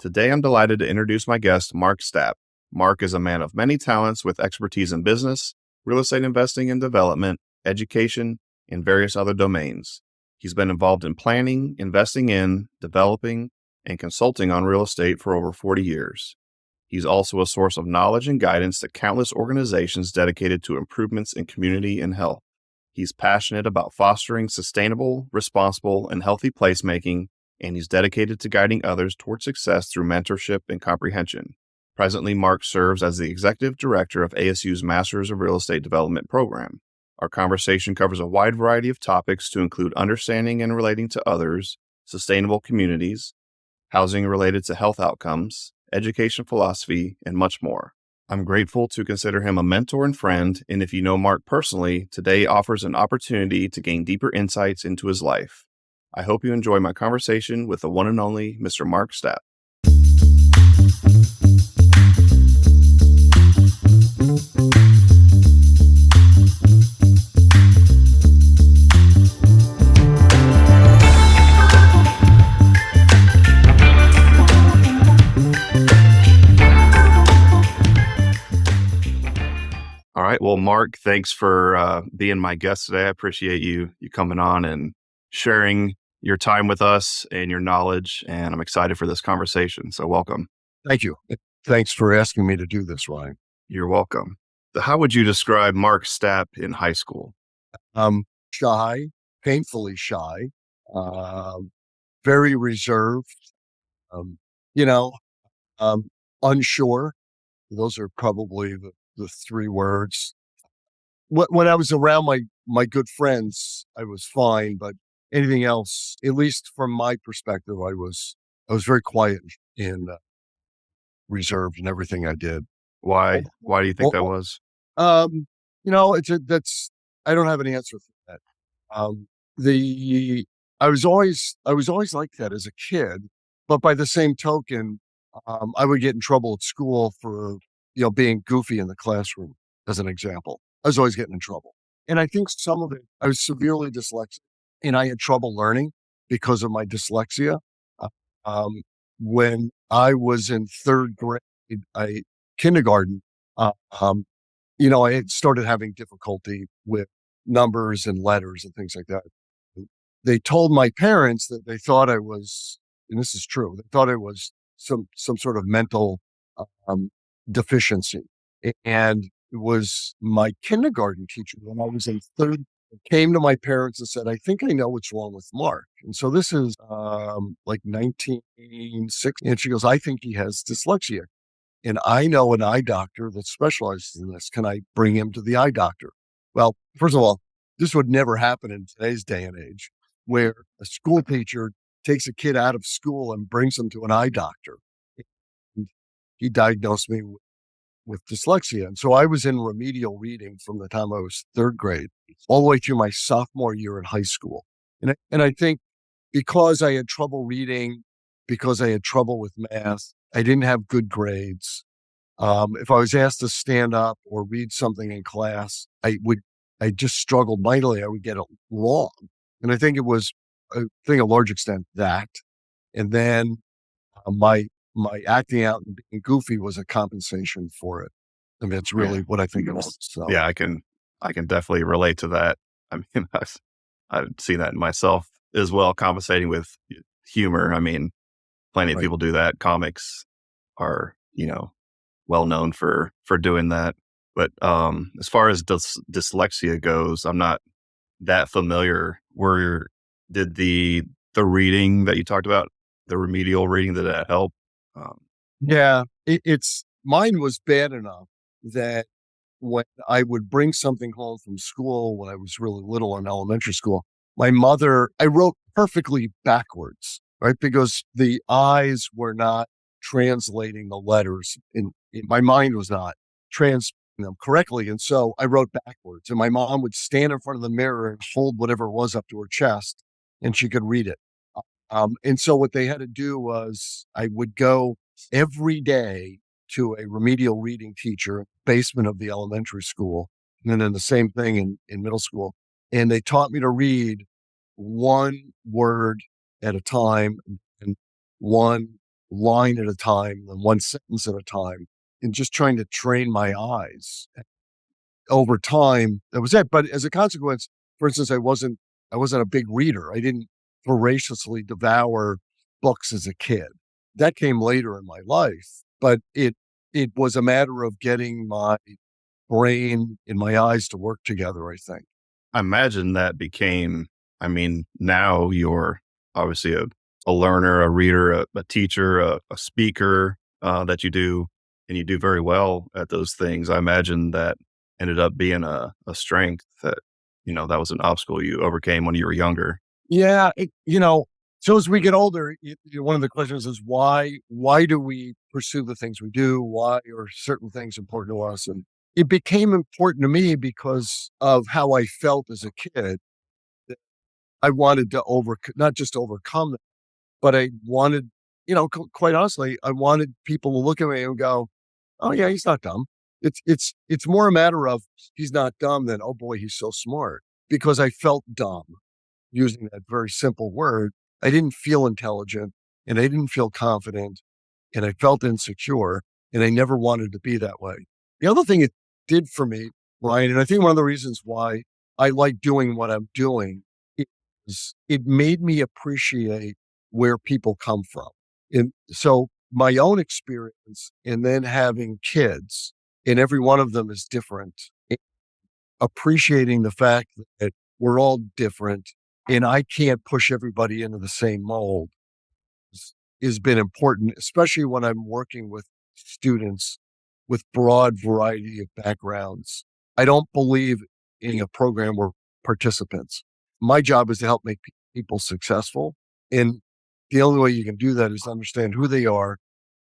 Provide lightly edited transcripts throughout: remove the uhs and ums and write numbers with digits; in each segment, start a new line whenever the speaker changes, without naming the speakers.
Today, I'm delighted to introduce my guest, Mark Stapp. Mark is a man of many talents with expertise in business, real estate investing and development, education, and various other domains. He's been involved in planning, investing in, developing, and consulting on real estate for over 40 years. He's also a source of knowledge and guidance to countless organizations dedicated to improvements in community and health. He's passionate about fostering sustainable, responsible, and healthy placemaking, and he's dedicated to guiding others toward success through mentorship and comprehension. Presently, Mark serves as the executive director of ASU's Masters of Real Estate Development program. Our conversation covers a wide variety of topics to include understanding and relating to others, sustainable communities, housing related to health outcomes, education philosophy, and much more. I'm grateful to consider him a mentor and friend, and if you know Mark personally, today offers an opportunity to gain deeper insights into his life. I hope you enjoy my conversation with the one and only Mr. Mark Stapp. All right. Well, Mark, thanks for being my guest today. I appreciate you coming on and sharing your time with us and your knowledge, and I'm excited for this conversation. So welcome.
Thank you. Thanks for asking me to do this, Ryan.
You're welcome. How would you describe Mark Stapp in high school?
Shy, painfully shy, very reserved, unsure. Those are probably the three words. When I was around my good friends, I was fine, but anything else, at least from my perspective, I was very quiet and reserved in everything I did.
Why do you think that was?
I don't have an answer for that. I was always like that as a kid, but by the same token, I would get in trouble at school for, being goofy in the classroom, as an example. I was always getting in trouble. And I think some of it, I was severely dyslexic and I had trouble learning because of my dyslexia. When I was in third grade, kindergarten, I had started having difficulty with numbers and letters and things like that. They told my parents that they thought I was, and this is true, they thought I was some sort of mental deficiency. And it was my kindergarten teacher when I was in third, came to my parents and said, I think I know what's wrong with Mark. And so this is like 1960. And she goes, I think he has dyslexia. And I know an eye doctor that specializes in this. Can I bring him to the eye doctor? Well, first of all, this would never happen in today's day and age, where a school teacher takes a kid out of school and brings him to an eye doctor. And he diagnosed me with dyslexia. And so I was in remedial reading from the time I was third grade all the way through my sophomore year in high school. And I think because I had trouble reading, because I had trouble with math, I didn't have good grades. If I was asked to stand up or read something in class, I just struggled mightily. I would get it wrong. And I think it was, a large extent that. And then my acting out and being goofy was a compensation for it. I mean, it's really what I think it was. So.
Yeah, I can definitely relate to that. I mean, I've seen that in myself as well, compensating with humor. I mean, plenty of people do that. Comics are, well known for doing that. But as far as dyslexia goes, I'm not that familiar. Did the reading that you talked about, the remedial reading, did that help?
Yeah, it's mine was bad enough that when I would bring something home from school when I was really little in elementary school, I wrote perfectly backwards, right? Because the eyes were not translating the letters in my mind was not translating them correctly. And so I wrote backwards, and my mom would stand in front of the mirror and hold whatever it was up to her chest and she could read it. And so what they had to do was I would go every day to a remedial reading teacher, basement of the elementary school, and then the same thing in middle school. And they taught me to read one word at a time and one line at a time and one sentence at a time, and just trying to train my eyes. Over time, that was it. But as a consequence, for instance, I wasn't a big reader. I didn't voraciously devour books as a kid. That came later in my life, but it was a matter of getting my brain and my eyes to work together, I think.
I imagine that became, I mean, now you're obviously a learner, a reader, a teacher, a speaker, that you do, and you do very well at those things. I imagine that ended up being a strength that, that was an obstacle you overcame when you were younger.
Yeah, so as we get older, one of the questions is why do we pursue the things we do? Why are certain things important to us? And it became important to me because of how I felt as a kid. That I wanted to not just overcome it, but I wanted, quite honestly, I wanted people to look at me and go, "Oh yeah, he's not dumb." It's more a matter of he's not dumb than, "Oh boy, he's so smart," because I felt dumb using that very simple word. I didn't feel intelligent and I didn't feel confident and I felt insecure and I never wanted to be that way. The other thing it did for me, Ryan, and I think one of the reasons why I like doing what I'm doing is it made me appreciate where people come from. And so my own experience and then having kids, and every one of them is different, appreciating the fact that we're all different and I can't push everybody into the same mold has been important, especially when I'm working with students with broad variety of backgrounds. I don't believe in a program where participants. My job is to help make people successful. And the only way you can do that is understand who they are,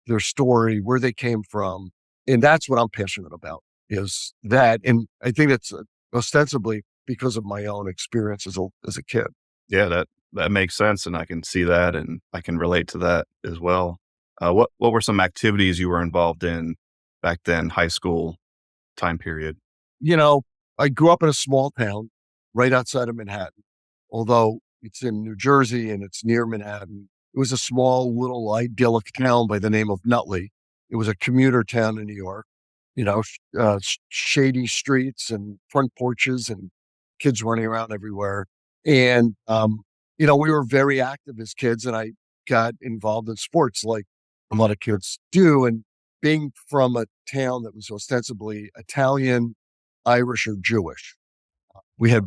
their story, where they came from. And that's what I'm passionate about is that. And I think that's ostensibly because of my own experience as a kid.
Yeah, that makes sense, and I can see that, and I can relate to that as well. What were some activities you were involved in back then, high school time period?
You know, I grew up in a small town right outside of Manhattan, although it's in New Jersey and it's near Manhattan. It was a small little idyllic town by the name of Nutley. It was a commuter town in New York, shady streets and front porches and kids running around everywhere. And, we were very active as kids and I got involved in sports like a lot of kids do. And being from a town that was ostensibly Italian, Irish, or Jewish, we had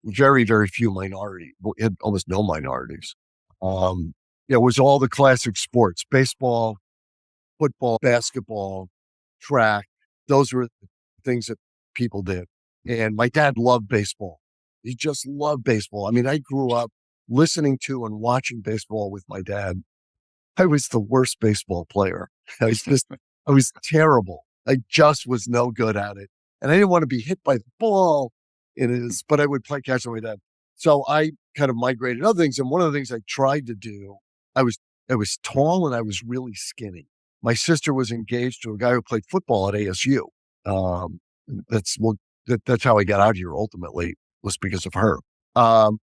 very, very few minorities. We had almost no minorities. It was all the classic sports: baseball, football, basketball, track. Those were the things that people did. And my dad loved baseball. He just loved baseball. I mean, I grew up listening to and watching baseball with my dad. I was the worst baseball player. I was terrible. I just was no good at it. And I didn't want to be hit by the ball but I would play catch with my dad. So I kind of migrated other things. And one of the things I tried to do, I was, I was tall and I was really skinny. My sister was engaged to a guy who played football at ASU. Um, that's, well, that's how I got out here ultimately was because of her. Um,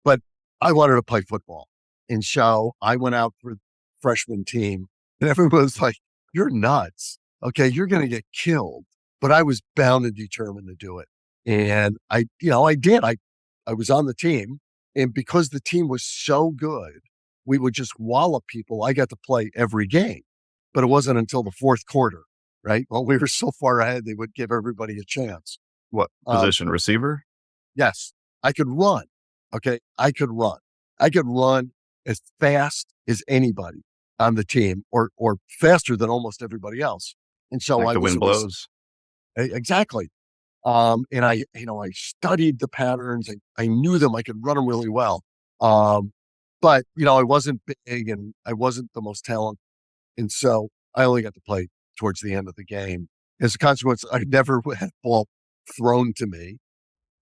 but I wanted to play football. And so I went out for the freshman team and everyone was like, "You're nuts. Okay. You're going to get killed." But I was bound and determined to do it. And I did. I was on the team. And because the team was so good, we would just wallop people. I got to play every game, but it wasn't until the fourth quarter, right? Well, we were so far ahead, they would give everybody a chance.
What
Um,
position? Receiver?
Yes, I could run. Okay. I could run. I could run as fast as anybody on the team or faster than almost everybody else. And so
Like
I
the
was
wind
a rec-
blows?
exactly. And I studied the patterns. I knew them. I could run them really well. Um, but I wasn't big and I wasn't the most talented. And so I only got to play towards the end of the game. As a consequence, I never had the ball thrown to me.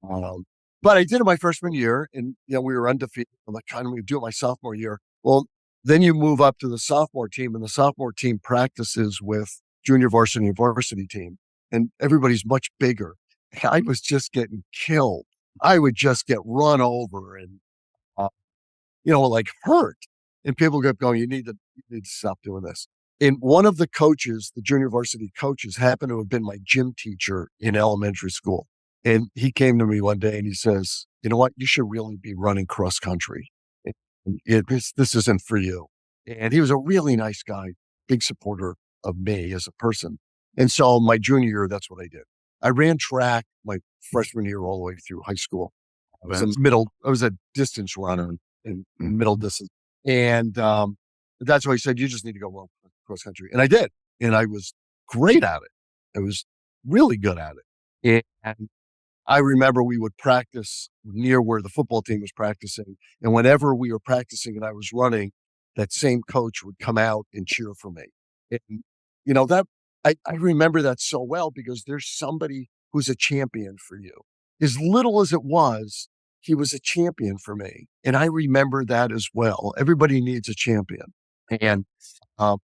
Um, but I did it my freshman year, and we were undefeated. I'm like, kind of do it my sophomore year. Well, then you move up to the sophomore team, and the sophomore team practices with junior varsity and varsity team, and everybody's much bigger. I was just getting killed. I would just get run over and like hurt. And people kept going, you need to stop doing this. And one of the coaches, the junior varsity coaches, happened to have been my gym teacher in elementary school. And he came to me one day and he says, you know what? You should really be running cross country. This isn't for you. And he was a really nice guy, big supporter of me as a person. And so my junior year, that's what I did. I ran track my freshman year all the way through high school.
Events.
I was a distance runner in
Mm.
middle distance. And that's why he said, you just need to go run cross country. And I did. And I was great at it. I was really good at it. And I remember we would practice near where the football team was practicing. And whenever we were practicing and I was running, that same coach would come out and cheer for me. And, that I remember that so well because there's somebody who's a champion for you. As little as it was, he was a champion for me. And I remember that as well. Everybody needs a champion. And um,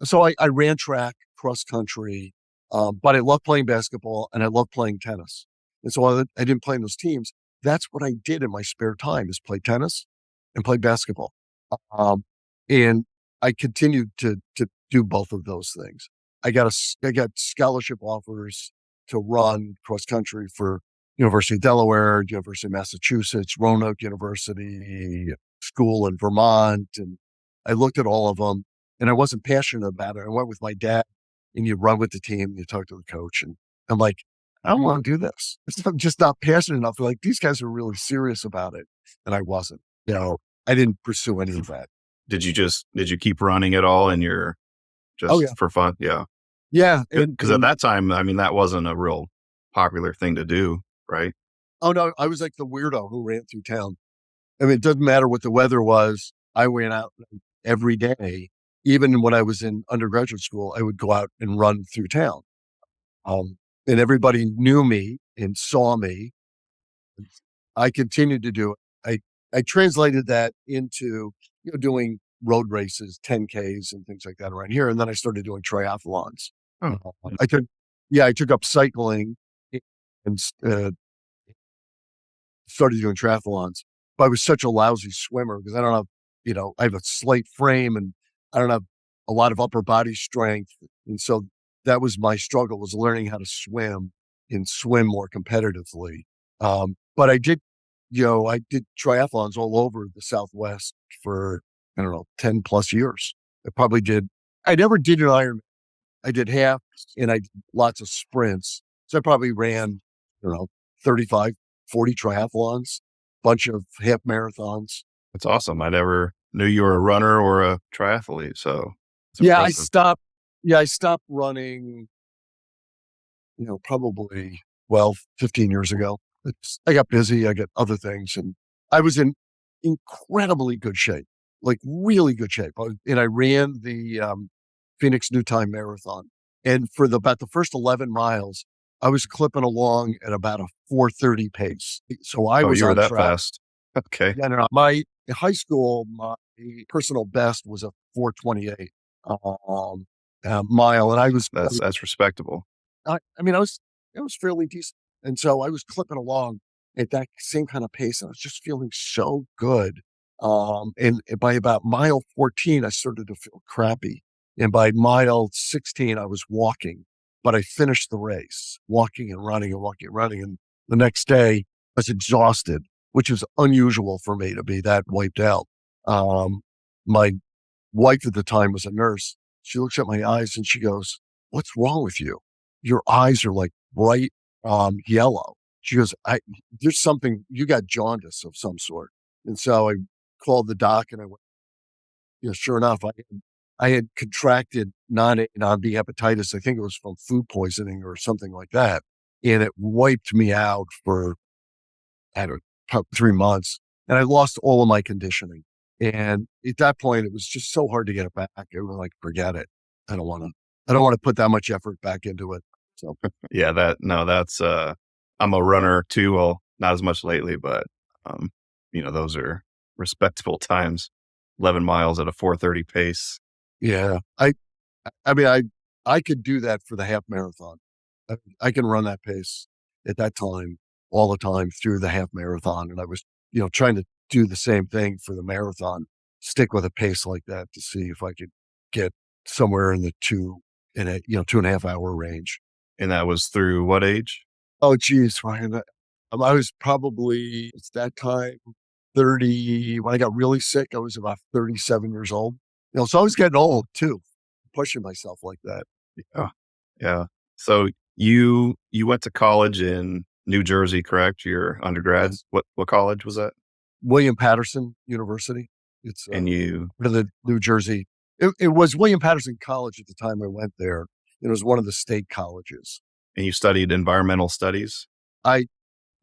so I ran track, cross country, but I love playing basketball and I love playing tennis. And so I didn't play in those teams. That's what I did in my spare time is play tennis and play basketball. Um, and I continued to do both of those things. I got scholarship offers to run cross country for University of Delaware, University of Massachusetts, Roanoke University, school in Vermont. And I looked at all of them and I wasn't passionate about it. I went with my dad and you run with the team, you talk to the coach and I'm like, I don't want to do this. I'm just not passionate enough. Like these guys are really serious about it. And I wasn't, I didn't pursue any of that.
Did you keep running at all in your
Oh yeah.
just for fun? Yeah.
Yeah.
Because at that time, I mean, that wasn't a real popular thing to do, right?
Oh no, I was like the weirdo who ran through town. I mean, it doesn't matter what the weather was. I ran out every day. Even when I was in undergraduate school, I would go out and run through town. And everybody knew me and saw me. I continued to do it. I translated that into, doing road races, 10Ks and things like that around here. And then I started doing triathlons.
Oh,
I took up cycling and started doing triathlons. But I was such a lousy swimmer because I don't have, I have a slight frame and I don't have a lot of upper body strength. And so that was my struggle was learning how to swim and swim more competitively. But I did triathlons all over the Southwest for, I don't know, 10 plus years. I never did an Ironman. I did half and I did lots of sprints. So I probably ran, 35, 40 triathlons, bunch of half marathons.
that's awesome. I never knew you were a runner or a triathlete, so it's
Yeah,
impressive.
I stopped running, probably 15 years ago. I got busy. I got other things and I was in incredibly good shape, like really good shape. And I ran the Phoenix New Time Marathon. And for about the first 11 miles, I was clipping along at about a 4:30 pace. So I
Oh,
was
you were
on
that
track.
fast. Okay.
Yeah, no, my in high school, my personal best was a 4:28 mile. And
That's respectable.
I mean, I was fairly decent. And so I was clipping along at that same kind of pace. And I was just feeling so good. And by about mile 14, I started to feel crappy. And by mile 16, I was walking, but I finished the race, walking and running and walking and running. And the next day I was exhausted, which is unusual for me to be that wiped out. My wife at the time was a nurse. She looks at my eyes and she goes, "What's wrong with you? Your eyes are like bright yellow." She goes, "There's something, you got jaundice of some sort." And so I called the doc and I went, sure enough, I had contracted non-A, non-B hepatitis. I think it was from food poisoning or something like that. And it wiped me out for, I don't know, about 3 months. And I lost all of my conditioning. And at that point, it was just so hard to get it back. It was like, forget it. I don't want to put that much effort back into it. So
Yeah, that's I'm a runner too. Well, not as much lately, but um, those are respectable times. 11 miles at a 4:30 pace.
yeah, I mean, I could do that for the half marathon. I can run that pace at that time all the time through the half marathon. And I was, trying to do the same thing for the marathon. stick with a pace like that to see if I could get somewhere in the 2.5 hour range.
And that was through what age?
Oh, geez, Ryan, I was probably, it's that time, 30. When I got really sick, I was about 37 years old. So I was getting old too, pushing myself like that.
Yeah. Yeah. So you went to college in New Jersey, correct? Your undergrad?
Yes.
What college was that?
William Patterson University. It's
And you
one of the New Jersey. It was William Patterson College at the time I went there. It was one of the state colleges.
and you studied environmental studies?
I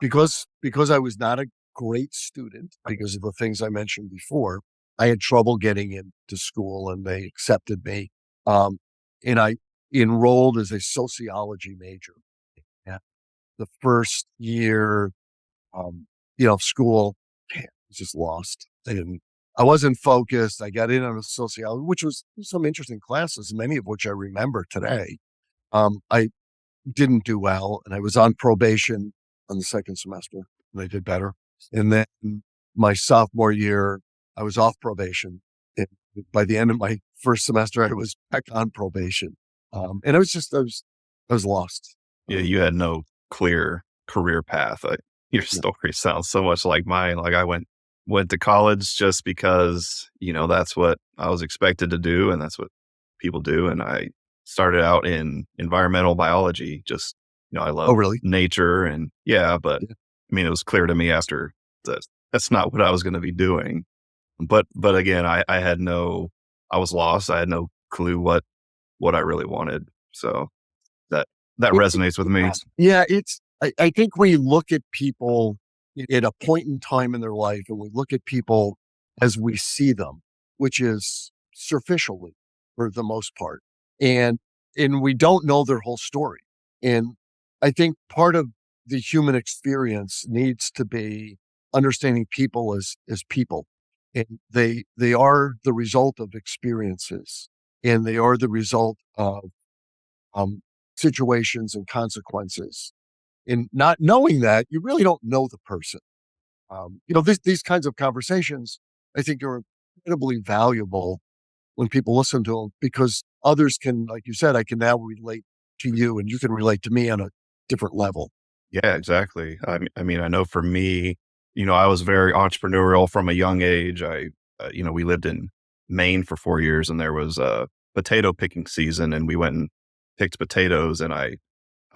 because I was not a great student because of the things I mentioned before. I had trouble getting into school, and they accepted me. Um, and I enrolled as a sociology major. Yeah. The first year, of school, man, I was just lost. I wasn't focused. I got in on a sociology, which was some interesting classes, many of which I remember today. I didn't do well, and I was on probation on the second semester, and I did better. And then my sophomore year, I was off probation. And by the end of my first semester, I was back on probation. And I was lost.
Yeah, you had no clear career path. Your
Yeah.
story sounds so much like mine. Like I went to college just because, that's what I was expected to do and that's what people do. And I started out in environmental biology. Just, I
Oh,
love
really?
nature and yeah, but
Yeah.
I mean, it was clear to me after that that's not what I was going to be doing. But again, I had I was lost. I had no clue what I really wanted. So that that
It-
resonates with me.
Yeah, I think we look at people at a point in time in their life, and we look at people as we see them, which is superficially for the most part. And we don't know their whole story. And I think part of the human experience needs to be understanding people as people. And they are the result of experiences, and they are the result of um, situations and consequences. And not knowing that, you really don't know the person. These kinds of conversations, I think, are incredibly valuable when people listen to them because others can, like you said, I can now relate to you and you can relate to me on a different level.
Yeah, exactly. I mean, I know for me, I was very entrepreneurial from a young age. We lived in Maine for 4 years, and there was a potato picking season, and we went and picked potatoes, and I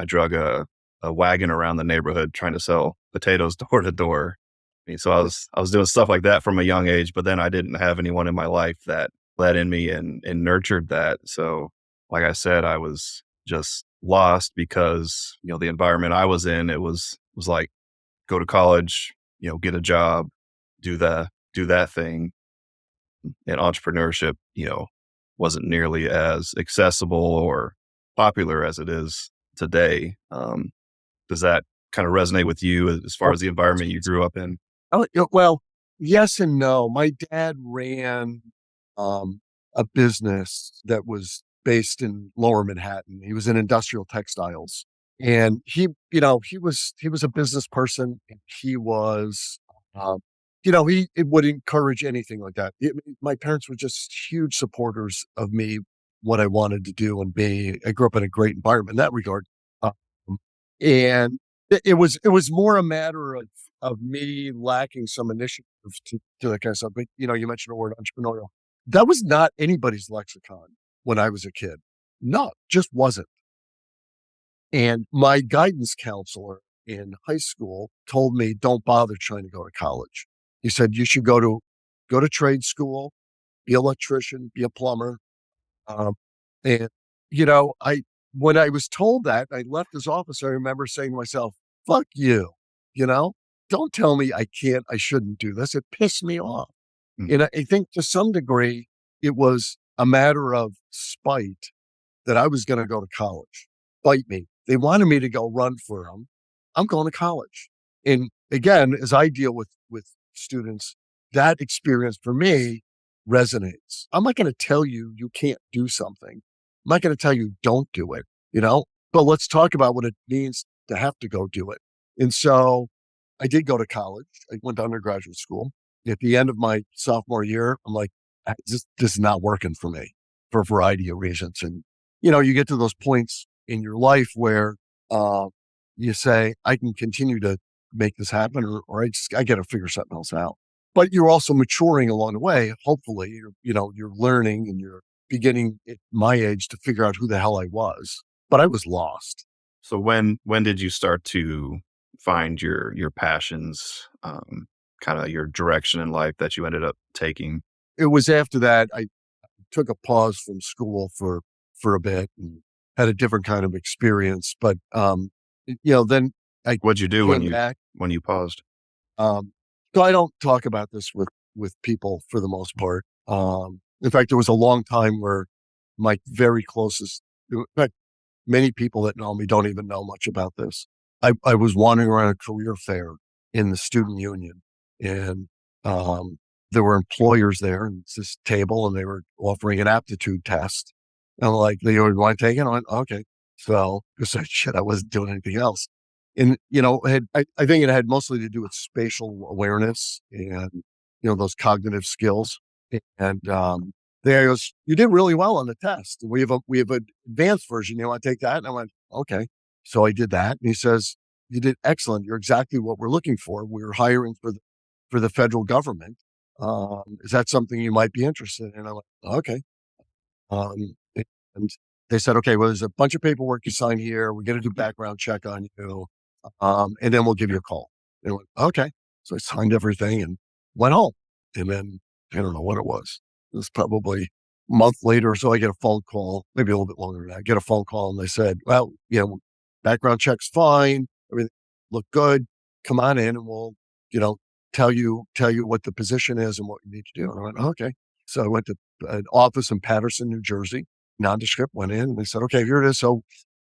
drug a wagon around the neighborhood trying to sell potatoes door to door. I mean, so I was doing stuff like that from a young age, but then I didn't have anyone in my life that led in me and nurtured that. So, like I said, I was just lost because the environment I was in, it was like go to college, get a job, do that thing, and entrepreneurship, wasn't nearly as accessible or popular as it is today. Does that kind of resonate with you as far
Oh,
as the environment you grew up in?
well, yes and no. My dad ran um, a business that was based in Lower Manhattan. He was in industrial textiles, and he was a business person. And he was, he it would encourage anything like that. My parents were just huge supporters of me, what I wanted to do and be. I grew up in a great environment in that regard, um, and it was more a matter of me lacking some initiative to that kind of stuff. But you mentioned the word entrepreneurial. That was not anybody's lexicon when I was a kid. No, just wasn't. And my guidance counselor in high school told me, don't bother trying to go to college. He said, you should go to trade school, be an electrician, be a plumber. Um, and I when I was told that, I left his office. I remember saying to myself, "Fuck you," you know. Don't tell me I can't, I shouldn't do this. It pissed me off.
Mm.
And I think to some degree, it was a matter of spite that I was going to go to college. Bite me. They wanted me to go run for them. I'm going to college. And again, as I deal with students, that experience for me resonates. I'm not going to tell you you can't do something. I'm not going to tell you don't do it, but let's talk about what it means to have to go do it. And so I did go to college. I went to undergraduate school. At the end of my sophomore year, I'm like, this is not working for me for a variety of reasons. And, you get to those points in your life where, you say, I can continue to make this happen, or I got to figure something else out. But you're also maturing along the way. Hopefully, you're learning and you're beginning at my age to figure out who the hell I was. But I was lost.
So when did you start to find your passions, kind of your direction in life that you ended up taking?
It was after that I took a pause from school for a bit and had a different kind of experience. But then I
What'd you do
came back.
when you paused?
Um, so I don't talk about this with people for the most part. In fact, there was a long time where my very closest, in fact, many people that know me don't even know much about this. I was wandering around a career fair in the student union, and um, there were employers there, and it's this table, and they were offering an aptitude test. And I'm like, they want to take it? I went, okay. So I said, shit, I wasn't doing anything else. And, I think it had mostly to do with spatial awareness and, those cognitive skills. And there goes, you did really well on the test. We have an advanced version. You want to take that? And I went, okay. So I did that. And he says, you did excellent. You're exactly what we're looking for. We're hiring for the federal government. Is that something you might be interested in? And I went, okay. And they said, okay, well, there's a bunch of paperwork you sign here. We're going to do background check on you. And then we'll give you a call. And I went, okay. So I signed everything and went home. And then I don't know what it was. It was probably a month later or so. I get a phone call, maybe a little bit longer than that. I get a phone call and they said, well, background check's fine. Everything looked good. Come on in and we'll, tell you what the position is and what you need to do. And I went, okay. So I went to an office in Patterson, New Jersey, nondescript, went in and they said, okay, here it is. So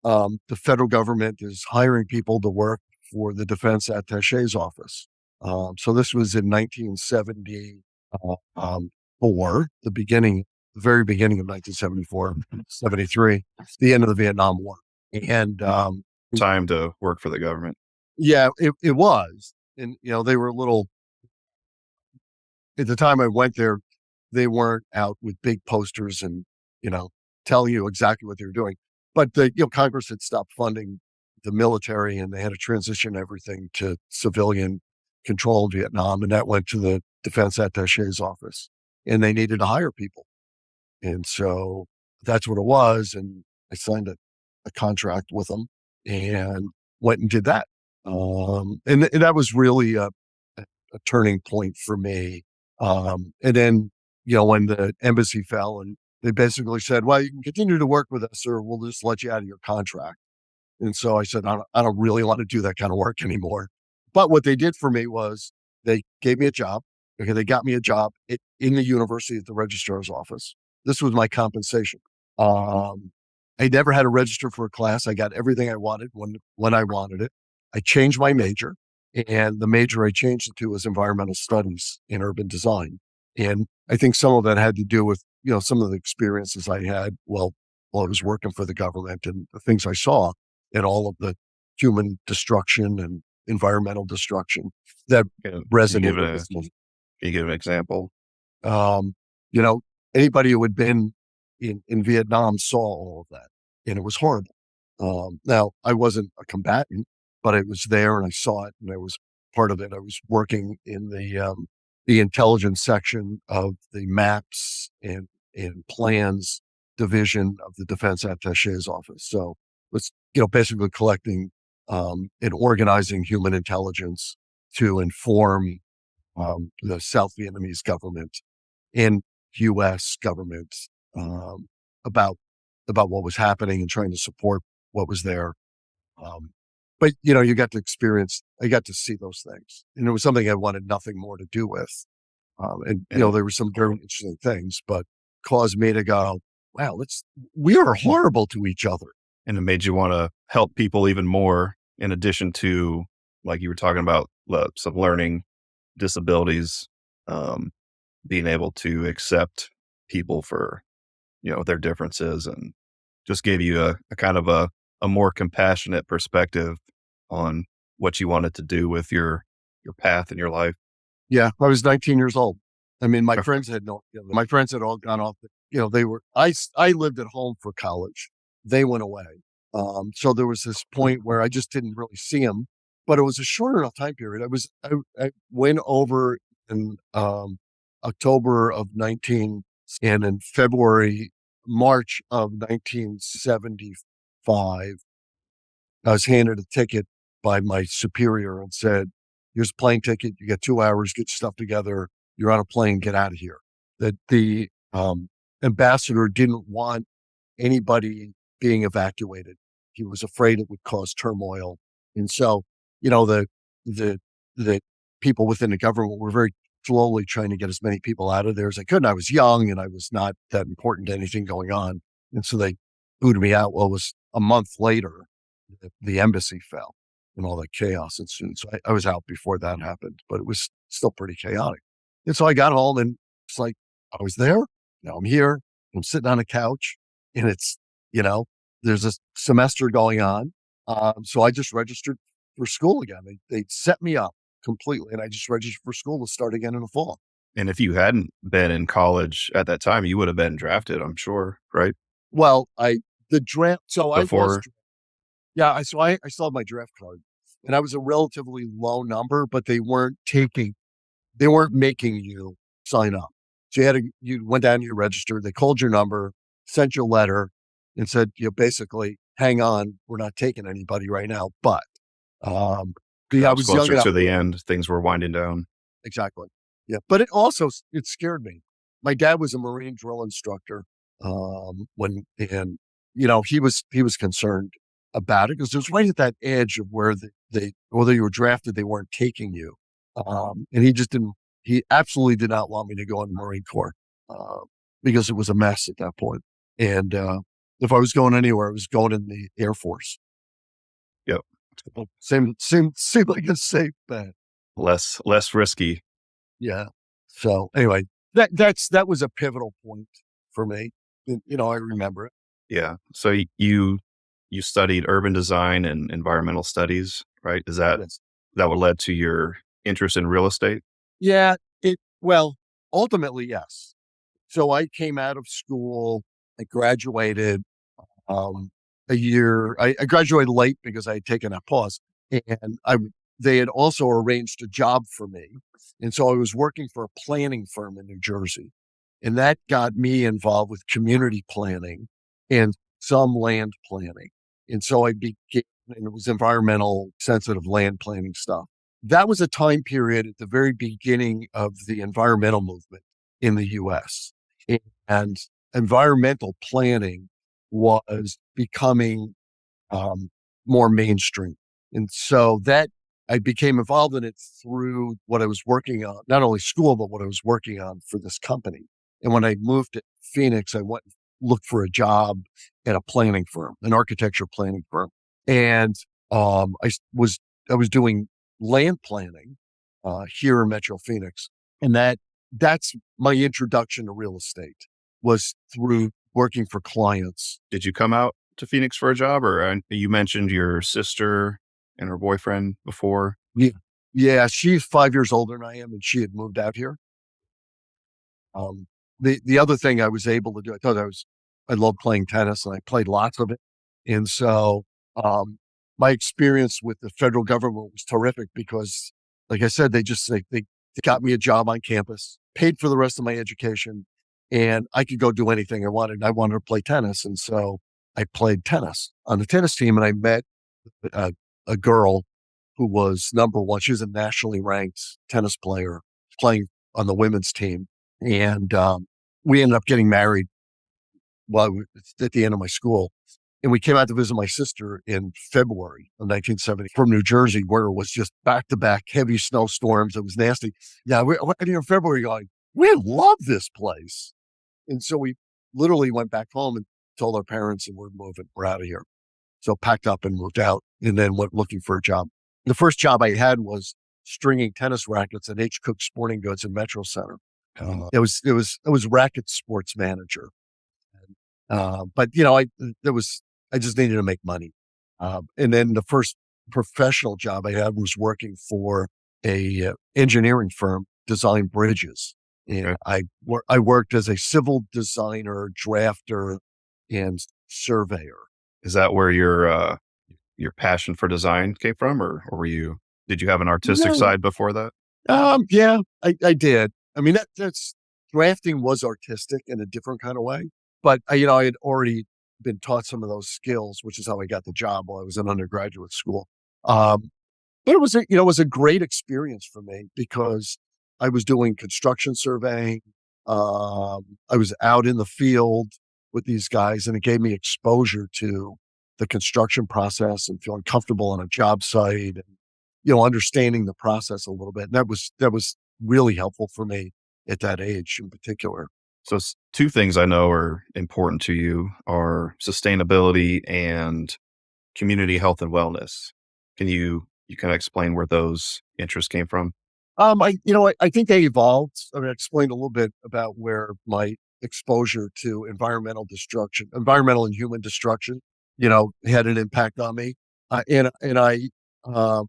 the federal government is hiring people to work for the defense attache's office. So this was in 1974, the very beginning of 1974, 73, the end of the Vietnam War. And
Time to work for the government.
yeah, it was. And, they were a little, at the time I went there, they weren't out with big posters and, telling you exactly what they were doing. But Congress had stopped funding the military and they had to transition everything to civilian control in Vietnam. And that went to the defense attache's office and they needed to hire people. And so that's what it was. And I signed a contract with them and went and did that. And that was really a turning point for me. And then, when the embassy fell and they basically said, well, you can continue to work with us or we'll just let you out of your contract. And so I said, I don't really want to do that kind of work anymore. But what they did for me was they gave me a job. Okay, they got me a job in the university at the registrar's office. This was my compensation. I never had to register for a class. I got everything I wanted when I wanted it. I changed my major, and the major I changed it to was environmental studies and urban design. And I think some of that had to do with, some of the experiences I had while I was working for the government and the things I saw and all of the human destruction and environmental destruction that resonated with me.
Can you give an example?
Um, you know, Anybody who had been in Vietnam saw all of that, and it was horrible. Now, I wasn't a combatant, but I was there and I saw it, and I was part of it. I was working in the intelligence section of the maps and plans division of the defense attache's office. So it's basically collecting and organizing human intelligence to inform the South Vietnamese government and U.S. government um, about what was happening and trying to support what was there. Um, but you got to experience. I got to see those things, and it was something I wanted nothing more to do with. And
And
there were some very interesting things, but caused me to go, "Wow, we are horrible to each other."
and it made you want to help people even more, in addition to, like you were talking about, some learning disabilities, um, being able to accept people for, their differences, and just gave you a kind of a more compassionate perspective on what you wanted to do with your path in your life.
Yeah, I was 19 years old. I mean, my
Okay.
friends had no, my friends had all gone off. They were. I lived at home for college. They went away. So there was this point where I just didn't really see them, but it was a short enough time period. I went over in October of 19, and in March of 1975, I was handed a ticket by my superior and said, "Here's a plane ticket. You get 2 hours, get your stuff together. You're on a plane, get out of here." That the ambassador didn't want anybody being evacuated. He was afraid it would cause turmoil. And so, you know, the, the people within the government were very slowly trying to get as many people out of there as they could. And I was young and I was not that important to anything going on. And so they booted me out. Well, it was a month later, the embassy fell and all that chaos ensued. So I was out before that happened, but it was still pretty chaotic. And so I got home and it's like, I was there. Now I'm here. I'm sitting on a couch and you know, there's a semester going on. So I just registered for school again. They set me up completely and I just registered for school to start again in the fall.
And if you hadn't been in college at that time, you would have been drafted, I'm sure, right?
Well, the draft, so I was,
Before.
yeah, I still have my draft card and I was a relatively low number, but they weren't making you sign up. So you went down, you registered, they called your number, sent you a letter and said, basically, hang on, we're not taking anybody right now. But,
That
I
was
was young
closer
enough.
to the end. Things were winding down.
Exactly. Yeah. But it scared me. My dad was a Marine drill instructor. He was concerned about it because it was right at that edge of where whether you were drafted, they weren't taking you. And he absolutely did not want me to go in the Marine Corps, uh, because it was a mess at that point. And, if I was going anywhere, I was going in the Air Force.
Yep.
Seemed like a safe bet.
Less risky.
Yeah. So anyway, that was a pivotal point for me. And, I remember it.
Yeah. So you studied urban design and environmental studies, right?
Yes.
That what led to your interest in real estate?
Yeah. Well, ultimately, yes. So I came out of school, I graduated, um, I graduated late because I had taken a pause and they had also arranged a job for me. And so I was working for a planning firm in New Jersey and that got me involved with community planning and some land planning. And so and it was environmental sensitive land planning stuff. That was a time period at the very beginning of the environmental movement in the US. And environmental planning was becoming more mainstream. And so that I became involved in it through what I was working on, not only school, but what I was working on for this company. And when I moved to Phoenix, I went and looked for a job at a planning firm, an architecture planning firm. And I was doing land planning here in Metro Phoenix. And that's my introduction to real estate was through working for clients.
Did you come out to Phoenix for a job, or you mentioned your sister and her boyfriend before?
Yeah. Yeah, she's 5 years older than I am, and she had moved out here. Um, the other thing I was able to do, I love playing tennis, and I played lots of it. And so, my experience with the federal government was terrific because, like I said, they got me a job on campus, paid for the rest of my education, and I could go do anything I wanted. I wanted to play tennis, and so I played tennis on the tennis team, and I met a, a girl who was number one. She was a nationally ranked tennis player playing on the women's team. And we ended up getting married at the end of my school. And we came out to visit my sister in February of 1970 from New Jersey, where it was just back to back heavy snowstorms. It was nasty. Yeah, in February, going, we love this place. And so we literally went back home and told our parents, and we're moving, we're out of here. So packed up and moved out and then went looking for a job. The first job I had was stringing tennis rackets at H. Cook Sporting Goods in Metro Center. It was racket sports manager. But I just needed to make money. And then the first professional job I had was working for a engineering firm, design bridges. And
Okay.
I worked as a civil designer, drafter, and surveyor.
Is that where your passion for design came from, or did you have an artistic
No.
side before that?
Yeah, I did. I mean, that's drafting was artistic in a different kind of way, but I had already been taught some of those skills, which is how I got the job while I was in undergraduate school. Um, but it was a great experience for me because I was doing construction surveying. I was out in the field with these guys, and it gave me exposure to the construction process and feeling comfortable on a job site, and understanding the process a little bit. And that was really helpful for me at that age in particular.
So two things I know are important to you are sustainability and community health and wellness. Can you kind of explain where those interests came from?
I think they evolved. I mean, I explained a little bit about where my exposure to environmental and human destruction, had an impact on me. And I, uh,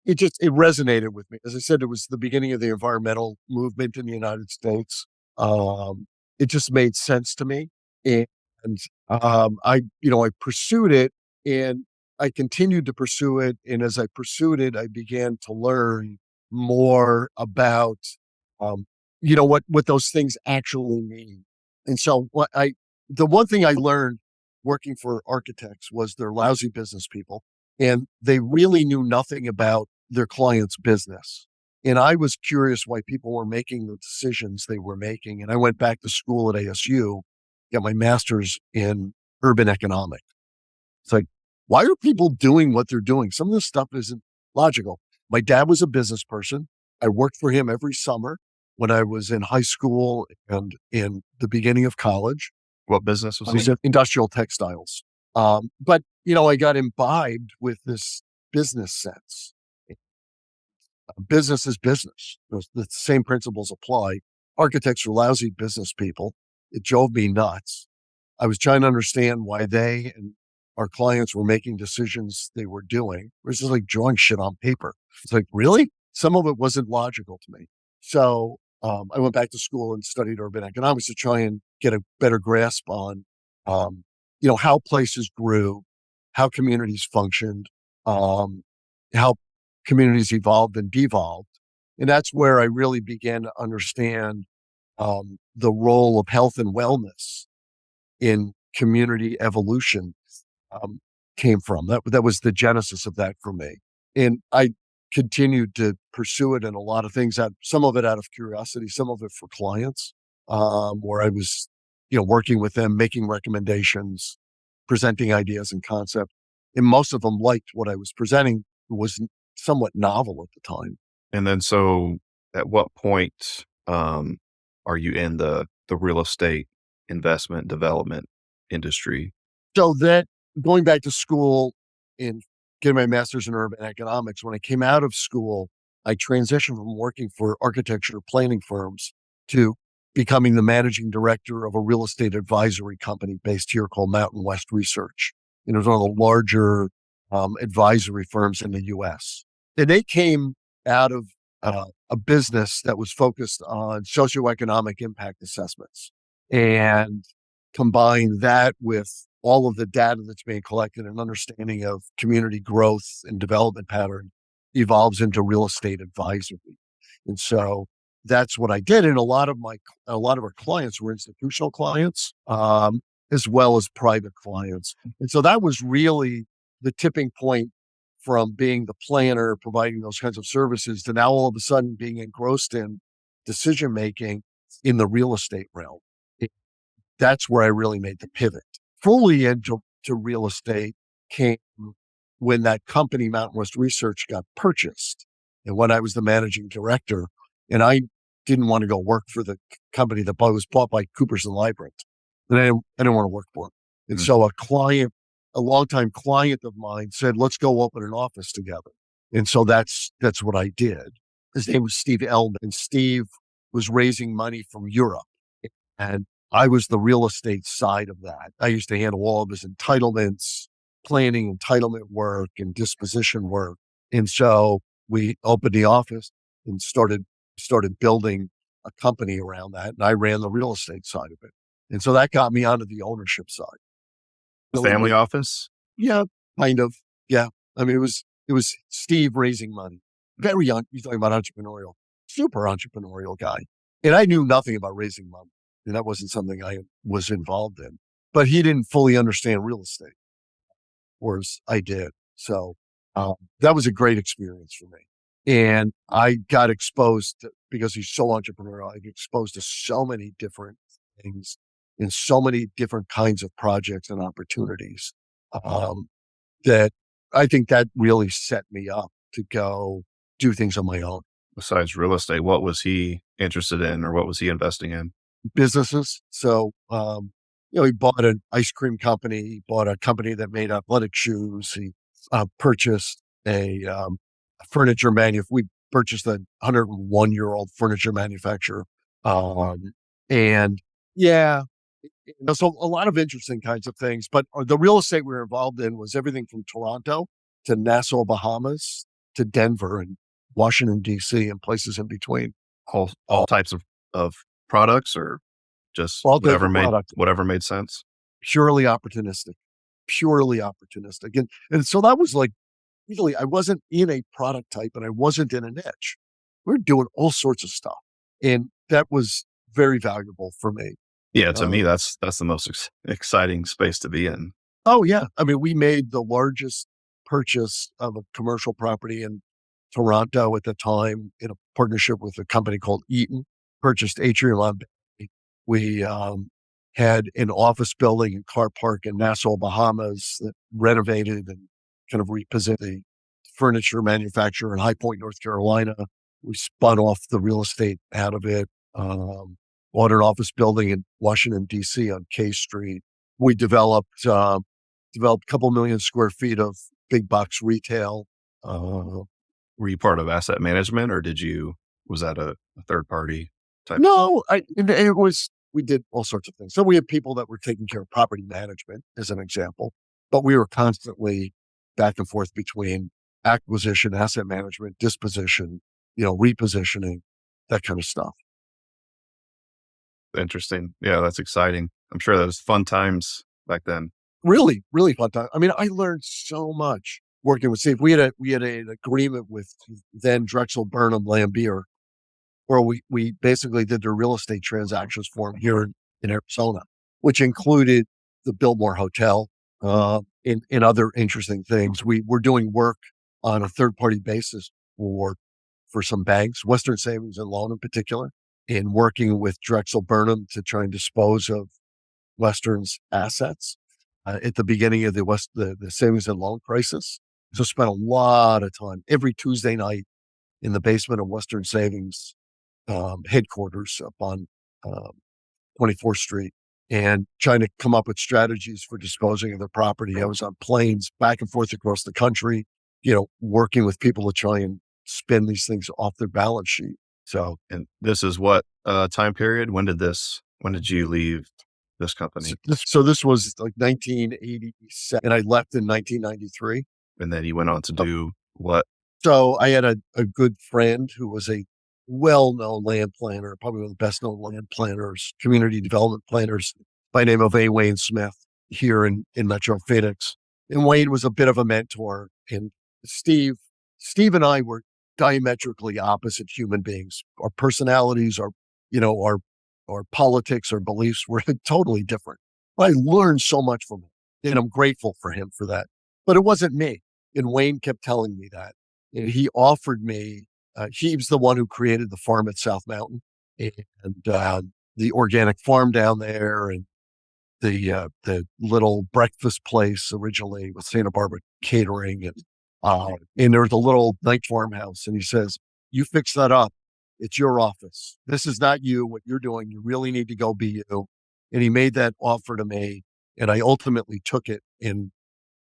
it resonated with me. As I said, it was the beginning of the environmental movement in the United States. Um, it just made sense to me. And, I pursued it, and I continued to pursue it. And as I pursued it, I began to learn more about, um, what those things actually mean. And so the one thing I learned working for architects was they're lousy business people, and they really knew nothing about their client's business. And I was curious why people were making the decisions they were making. And I went back to school at ASU, got my master's in urban economics. It's like, why are people doing what they're doing? Some of this stuff isn't logical. My dad was a business person. I worked for him every summer when I was in high school and in the beginning of college.
What business was
I was
he?
in industrial textiles. But, I got imbibed with this business sense. Business is business. The same principles apply. Architects are lousy business people. It drove me nuts. I was trying to understand why they and our clients were making decisions they were doing. It was just like drawing shit on paper. It's like, really? Some of it wasn't logical to me. So I went back to school and studied urban economics to try and get a better grasp on, how places grew, how communities functioned, um, how communities evolved and devolved. And that's where I really began to understand the role of health and wellness in community evolution um, came from. That was the genesis of that for me. And I continued to pursue it in a lot of things, some of it out of curiosity, some of it for clients, where I was, working with them, making recommendations, presenting ideas and concepts. And most of them liked what I was presenting. It was somewhat novel at the time.
And then so at what point are you in the real estate investment development industry?
So that going back to school and getting my master's in urban economics, when I came out of school, I transitioned from working for architecture planning firms to becoming the managing director of a real estate advisory company based here called Mountain West Research. And it was one of the larger advisory firms in the US. And they came out of a business that was focused on socioeconomic impact assessments, and combine that with all of the data that's being collected and understanding of community growth and development pattern evolves into real estate advisory. And so that's what I did. And a lot of our clients were institutional clients, as well as private clients. And so that was really the tipping point from being the planner, providing those kinds of services, to now all of a sudden being engrossed in decision making in the real estate realm. That's where I really made the pivot. Fully into real estate came when that company, Mountain West Research, got purchased, and when I was the managing director. And I didn't want to go work for the company that was bought by Coopers and Lybrand. And I didn't want to work for them. And
Mm.
so a longtime client of mine said, let's go open an office together. And so that's what I did. His name was Steve Elman, and Steve was raising money from Europe. And I was the real estate side of that. I used to handle all of his entitlements, planning, entitlement work, and disposition work. And so we opened the office and started building a company around that, and I ran the real estate side of it. And so that got me onto the ownership side. Really
Family
made,
office?
yeah, kind of. Yeah. I mean, it was Steve raising money. Very young. You're talking about entrepreneurial, super entrepreneurial guy. And I knew nothing about raising money. And that wasn't something I was involved in. But he didn't fully understand real estate, whereas I did. So that was a great experience for me. And I got exposed to, because he's so entrepreneurial, I got exposed to so many different things and so many different kinds of projects and opportunities. Um, that I think that really set me up to go do things on my own.
Besides real estate, what was he interested in or what was he investing in?
Businesses. So, he bought an ice cream company, he bought a company that made athletic shoes. He purchased a furniture we purchased a 101-year-old furniture manufacturer. Um, and yeah, so a lot of interesting kinds of things, but the real estate we were involved in was everything from Toronto to Nassau, Bahamas to Denver and Washington, DC and places in between.
All types of products or just
All different products,
whatever made sense?
purely opportunistic, purely opportunistic. And so that was like, really, I wasn't in a product type and I wasn't in a niche. We are doing all sorts of stuff. And that was very valuable for me.
Yeah, to me,
Um,
that's the most exciting space to be in.
oh, yeah. I mean, we made the largest purchase of a commercial property in Toronto at the time in a partnership with a company called Eaton, purchased Atrium on Bay. We had an office building and car park in Nassau, Bahamas that renovated and kind of repositioned the furniture manufacturer in High Point, North Carolina. We spun off the real estate out of it. Bought an office building in Washington, D.C. on K Street. We developed a couple million square feet of big box retail. Uh,
Were you part of asset management or was that a third party type?
no, it was, we did all sorts of things. So we had people that were taking care of property management as an example, but we were constantly back and forth between acquisition, asset management, disposition, repositioning, that kind of stuff.
Interesting. Yeah, that's exciting. I'm sure that was fun times back then.
Really, really fun time. I mean, I learned so much working with Steve. We had an agreement with then Drexel Burnham Lambier, where we basically did their real estate transactions for him here in Arizona, which included the Biltmore Hotel, and other interesting things. We were doing work on a third party basis for some banks, Western Savings and Loan in particular, and working with Drexel Burnham to try and dispose of Western's assets at the beginning of the savings and loan crisis. So spent a lot of time every Tuesday night in the basement of Western Savings headquarters up on 24th Street and trying to come up with strategies for disposing of their property. I was on planes back and forth across the country, working with people to try and spin these things off their balance sheet. So,
And this is what time period? When did you leave this company?
so this was like 1987 and I left in 1993.
And then you went on to do what?
So I had a good friend who was a well-known land planner, probably one of the best-known land planners, community development planners by name of A. Wayne Smith here in Metro Phoenix. And Wayne was a bit of a mentor. And Steve and I were diametrically opposite human beings. Our personalities, our politics, our beliefs were totally different. I learned so much from him, and I'm grateful for him for that. But it wasn't me. And Wayne kept telling me that. And he offered me, he was the one who created the farm at South Mountain and the organic farm down there and the little breakfast place originally with Santa Barbara Catering. And there was a little night farmhouse. And he says, you fix that up. It's your office. This is not you, what you're doing. You really need to go be you. And he made that offer to me. And I ultimately took it and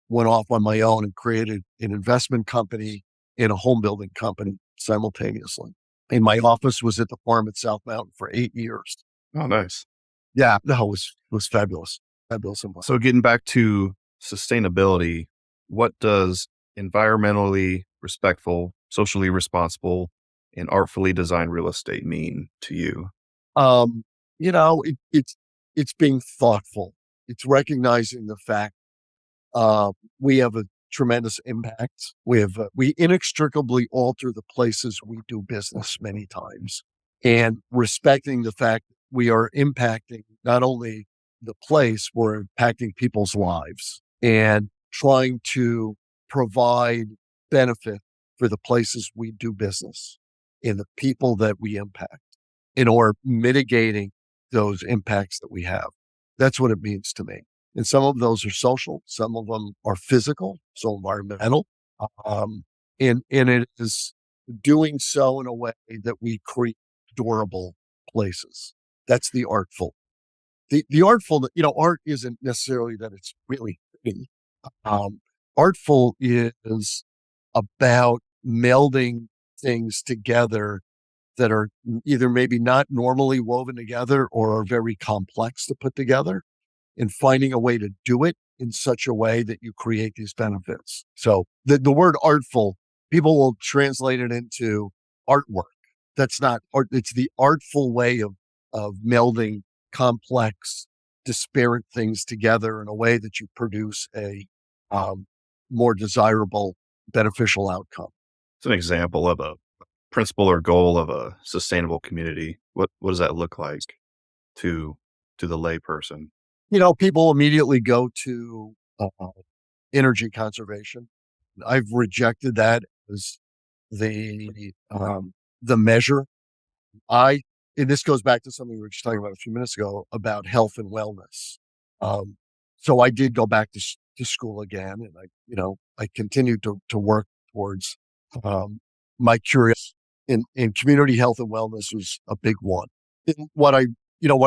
went off on my own and created an investment company and a home building company simultaneously. And my office was at the farm at South Mountain for 8 years.
Oh, nice.
Yeah, no, it was fabulous. Fabulous.
So getting back to sustainability, what does environmentally respectful, socially responsible, and artfully designed real estate mean to you?
Um, it's being thoughtful. It's recognizing the fact we have a tremendous impact. We inextricably alter the places we do business many times, and respecting the fact we are impacting not only the place, we're impacting people's lives, and trying to provide benefit for the places we do business and the people that we impact, or mitigating those impacts that we have. That's what it means to me. And some of those are social, some of them are physical, so environmental. Um, and it is doing so in a way that we create durable places. That's the artful. The artful, art isn't necessarily that it's really pretty. Um, Artful is about melding things together that are either maybe not normally woven together or are very complex to put together, and finding a way to do it in such a way that you create these benefits. So the word artful, people will translate it into artwork. That's not art. It's the artful way of melding complex, disparate things together in a way that you produce a um, more desirable, beneficial outcome.
It's an example of a principle or goal of a sustainable community. What does that look like to the layperson?
People immediately go to energy conservation. I've rejected that as the measure. I and this goes back to something we were just talking about a few minutes ago about health and wellness. Um, so I did go back to school again, and I continued to work towards my curious in community health and wellness was a big one. And what I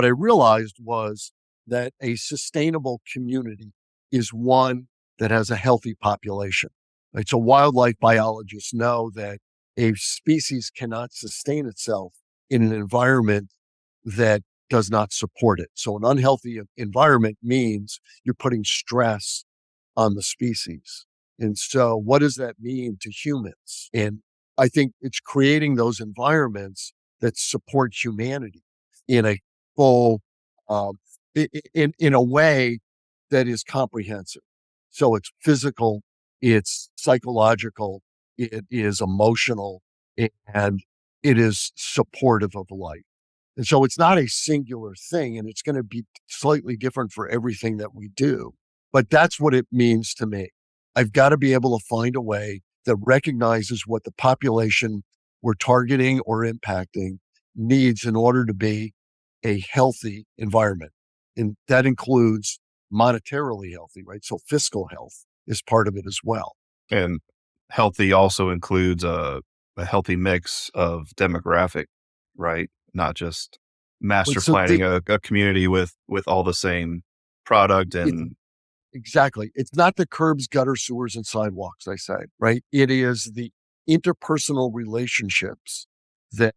realized was that a sustainable community is one that has a healthy population. Right? So wildlife biologists know that a species cannot sustain itself in an environment that does not support it. So an unhealthy environment means you're putting stress on the species. And so what does that mean to humans? And I think it's creating those environments that support humanity in a full, um, in a way that is comprehensive. So it's physical, it's psychological, it is emotional, and it is supportive of life. And so it's not a singular thing, and it's going to be slightly different for everything that we do. But that's what it means to me. I've got to be able to find a way that recognizes what the population we're targeting or impacting needs in order to be a healthy environment. And that includes monetarily healthy, right? So fiscal health is part of it as well.
And healthy also includes a healthy mix of demographic, right? Not just
But
master
so
planning a community with all the same product
it,
and
exactly. It's not the curbs, gutter, sewers, and sidewalks, I say, right? It is the interpersonal relationships that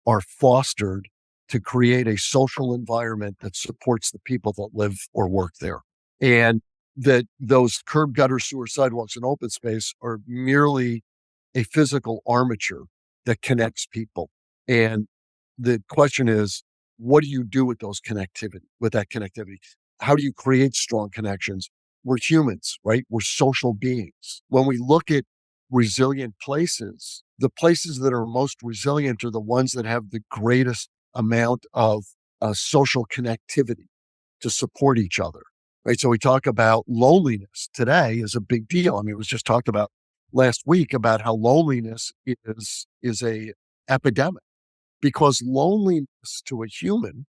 are fostered to create a social environment that supports the people that live or work there. And that those curb, gutter, sewer, sidewalks, and open space are merely a physical armature that connects people. And the question is, what do you do with that connectivity? How do you create strong connections? We're humans, right? We're social beings. When we look at resilient places, the places that are most resilient are the ones that have the greatest amount of social connectivity to support each other, right? So we talk about loneliness today is a big deal. I mean, it was just talked about last week about how loneliness is a epidemic, because loneliness to a human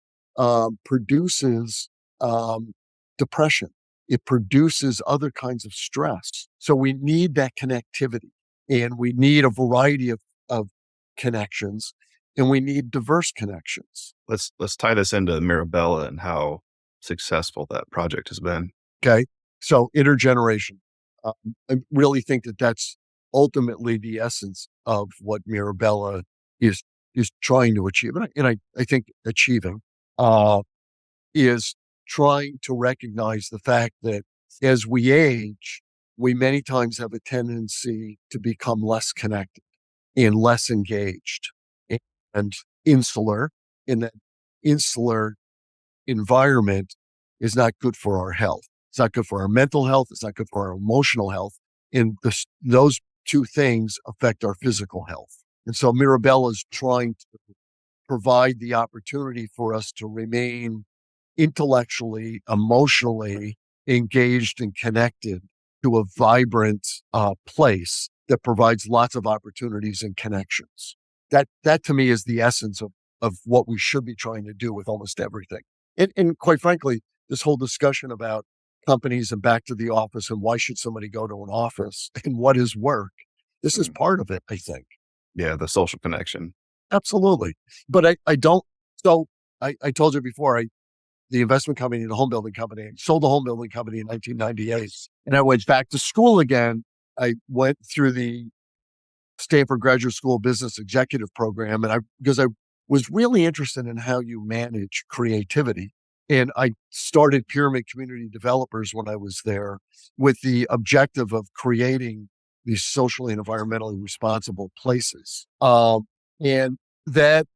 produces um, depression. It produces other kinds of stress. So we need that connectivity, and we need a variety of connections, and we need diverse connections.
let's tie this into Mirabella and how successful that project has been.
Okay. So intergeneration. Um, I really think that that's ultimately the essence of what Mirabella is is trying to achieve, and I think achieving uh, is trying to recognize the fact that as we age, we many times have a tendency to become less connected and less engaged and insular in that insular environment is not good for our health. It's not good for our mental health. It's not good for our emotional health. And those two things affect our physical health. And so Mirabella is trying to provide the opportunity for us to remain intellectually, emotionally engaged and connected to a vibrant place that provides lots of opportunities and connections. That to me is the essence of what we should be trying to do with almost everything. And quite frankly, this whole discussion about companies and back to the office and why should somebody go to an office and what is work, this is
Mm.
part of it, I think.
Yeah, the social connection.
Absolutely. But I don't. So I told you before, the investment company, the home building company, I sold the home building company in 1998. And I went back to school again. I went through the Stanford Graduate School Business Executive Program. Because I was really interested in how you manage creativity. And I started Pyramid Community Developers when I was there with the objective of creating these socially and environmentally responsible places. And that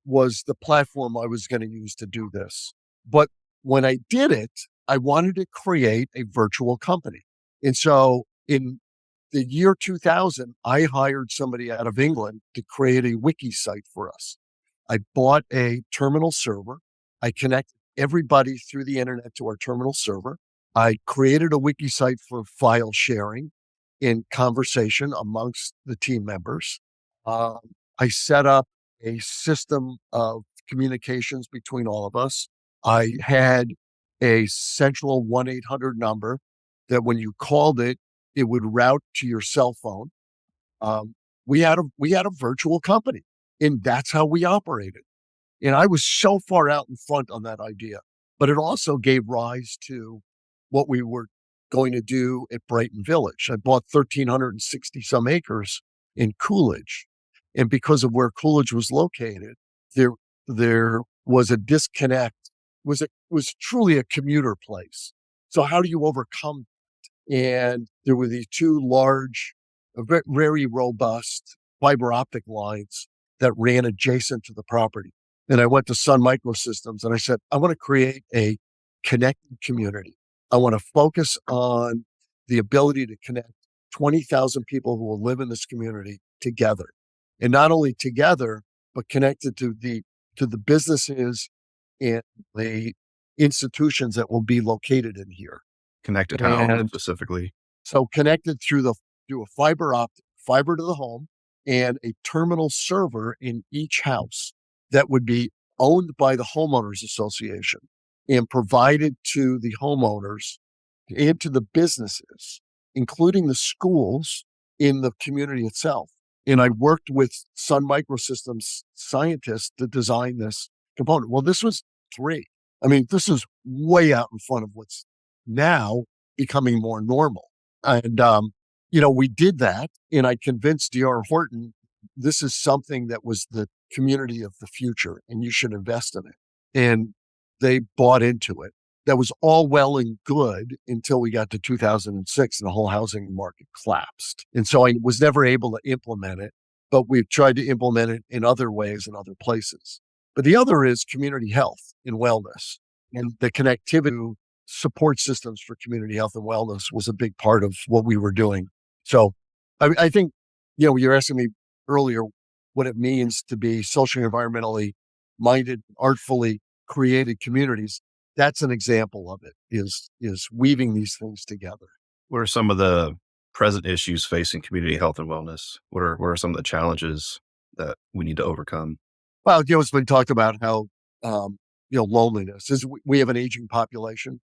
was the platform I was going to use to do this. But when I did it, I wanted to create a virtual company. And so in the year 2000, I hired somebody out of England to create a wiki site for us. I bought a terminal server. I connected everybody through the internet to our terminal server. I created a wiki site for file sharing in conversation amongst the team members. Um, I set up a system of communications between all of us. I had a central 1-800 number that when you called it, it would route to your cell phone. Um, we had a virtual company, and that's how we operated. And I was so far out in front on that idea, but it also gave rise to what we were going to do at Brighton Village. I bought 1,360 some acres in Coolidge, and because of where Coolidge was located, there there was a disconnect. Was truly a commuter place. So how do you overcome, and there were these two large, very robust fiber optic lines that ran adjacent to the property. And I went to Sun Microsystems and I said, I want to create a connected community. I want to focus on the ability to connect 20,000 people who will live in this community together. And not only together, but connected to the businesses and the institutions that will be located in here.
Connected how
And
specifically?
so connected through a fiber optic, fiber to the home, and a terminal server in each house that would be owned by the homeowners association and provided to the homeowners and to the businesses, including the schools in the community itself. And I worked with Sun Microsystems scientists to design this component. Well, this was three. I mean, this is way out in front of what's now becoming more normal. And, we did that. And I convinced D.R. Horton this is something that was the community of the future and you should invest in it. And they bought into it. That was all well and good until we got to 2006 and the whole housing market collapsed. And so I was never able to implement it, but we've tried to implement it in other ways in other places. But the other is community health and wellness, and the connectivity support systems for community health and wellness was a big part of what we were doing. So I think, you're asking me earlier what it means to be socially and environmentally minded, artfully created communities. That's an example of it, is weaving these things together.
What are some of the present issues facing community health and wellness? What are some of the challenges that we need to overcome?
Well, it's been talked about how, loneliness is, we have an aging population.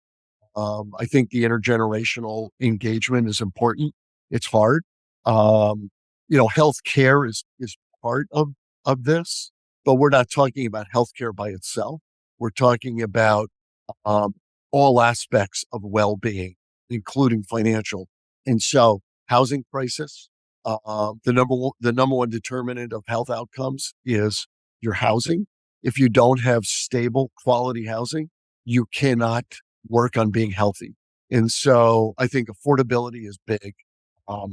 I think the intergenerational engagement is important. It's hard. Healthcare is part of this, but we're not talking about healthcare by itself. We're talking about um, all aspects of well-being, including financial. And so, housing crisis. The number one determinant of health outcomes is your housing. If you don't have stable, quality housing, you cannot work on being healthy. And so, I think affordability is big.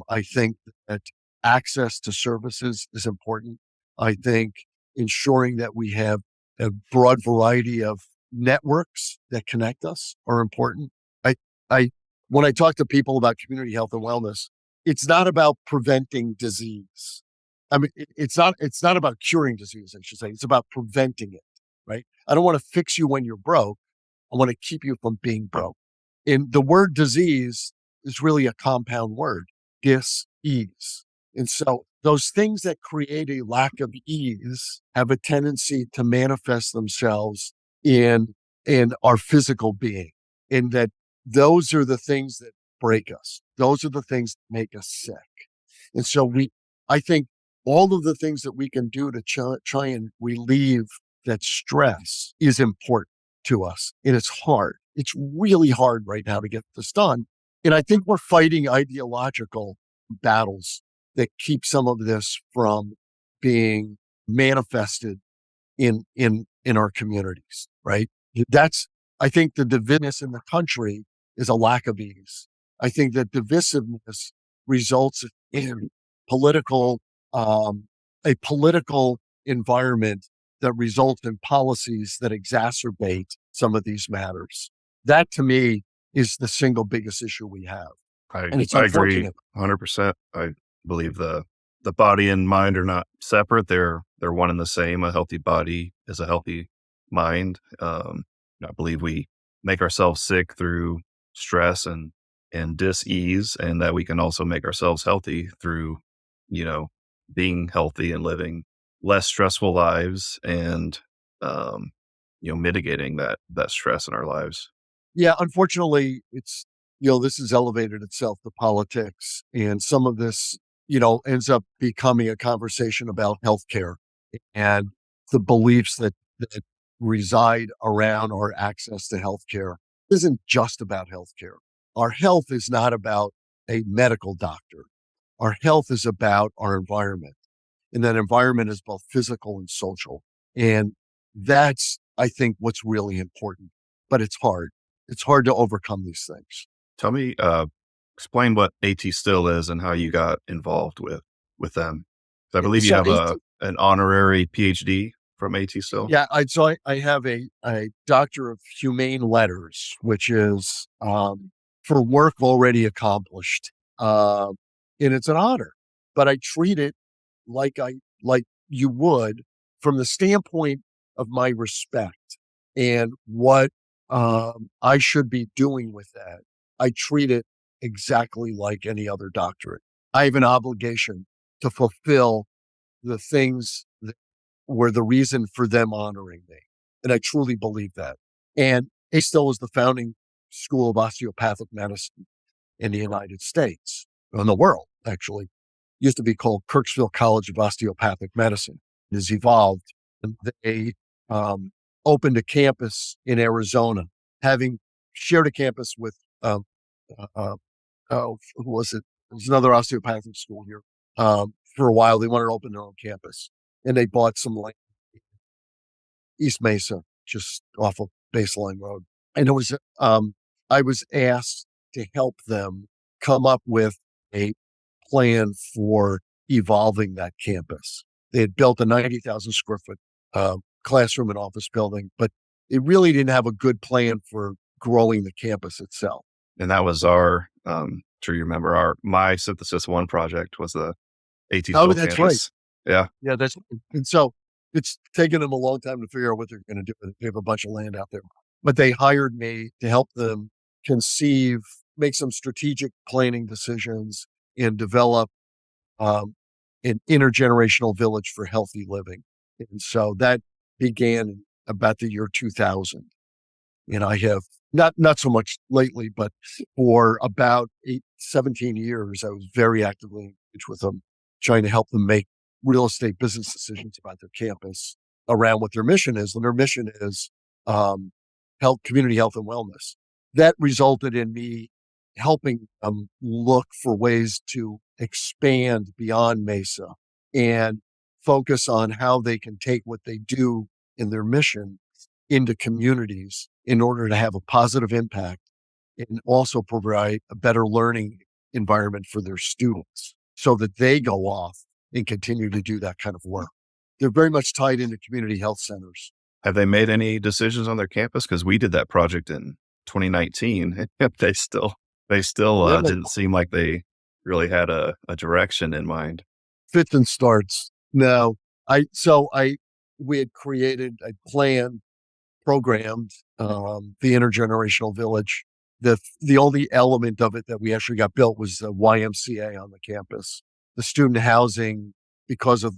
I think that access to services is important. I think ensuring that we have a broad variety of networks that connect us are important. I, I, when I talk to people about community health and wellness, it's not about preventing disease. I mean, it's not about curing disease, I should say. It's about preventing it, right? I don't want to fix you when you're broke. I want to keep you from being broke. And the word disease is really a compound word, dis-ease. And so those things that create a lack of ease have a tendency to manifest themselves in, in our physical being. And that those are the things that break us. Those are the things that make us sick. And so I think all of the things that we can do to try and relieve that stress is important to us. And it's hard. It's really hard right now to get this done. And I think we're fighting ideological battles that keep some of this from being manifested in our communities, right? That's, I think the divisiveness in the country is a lack of ease. I think that divisiveness results in political, a political environment that results in policies that exacerbate some of these matters. That to me is the single biggest issue we have. And it's
I agree
unfortunate.
100%. I believe the body and mind are not separate. They're one and the same. A healthy body is a healthy mind. I believe we make ourselves sick through stress and dis-ease, and that we can also make ourselves healthy through, you know, being healthy and living less stressful lives and um, mitigating that stress in our lives.
Yeah, unfortunately, it's, this has elevated itself to politics. And some of this, ends up becoming a conversation about healthcare and the beliefs that reside around our access to healthcare. It isn't just about healthcare. Our health is not about a medical doctor. Our health is about our environment. And that environment is both physical and social. And that's, I think, what's really important. But it's hard. It's hard to overcome these things.
Tell me, explain what AT Still is and how you got involved with them. I
Yeah,
believe you
so
have an honorary PhD from AT Still.
yeah, I have a Doctor of Humane Letters, which is for work already accomplished, uh, and it's an honor. But I treat it like you would from the standpoint of my respect and what I should be doing with that. I treat it exactly like any other doctorate. I have an obligation to fulfill the things that were the reason for them honoring me. And I truly believe that. And it still is the founding school of osteopathic medicine in the United States, in the world, actually. It used to be called Kirksville College of Osteopathic Medicine. It has evolved. And they opened a campus in Arizona, having shared a campus with, uh, uh, who was it? There's another osteopathic school here. For a while, they wanted to open their own campus, and they bought some land, East Mesa, just off of Baseline Road. And I was asked to help them come up with a plan for evolving that campus. They had built a 90,000 square foot classroom and office building, but it really didn't have a good plan for growing the campus itself.
And that was our, sure you remember, my Synthesis One project was the AT
Oh,
Still
that's right.
campus. Yeah.
Yeah, and so it's taken them a long time to figure out what they're going to do. They have a bunch of land out there, but they hired me to help them conceive, make some strategic planning decisions, and develop um, an intergenerational village for healthy living. And so that began in about the year 2000. And I have not so much lately, but for about 17 years, I was very actively engaged with them, trying to help them make real estate business decisions about their campus around what their mission is. And their mission is health, community health and wellness. That resulted in me helping them look for ways to expand beyond Mesa and focus on how they can take what they do in their mission into communities in order to have a positive impact and also provide a better learning environment for their students so that they go off and continue to do that kind of work. They're very much tied into community health centers.
Have they made any decisions on their campus? Because we did that project in 2019. They still
Yeah,
didn't seem like they really had a direction in mind.
fits and starts. No, we had created a plan, programmed the intergenerational village. The only element of it that we actually got built was the YMCA on the campus. The student housing, because of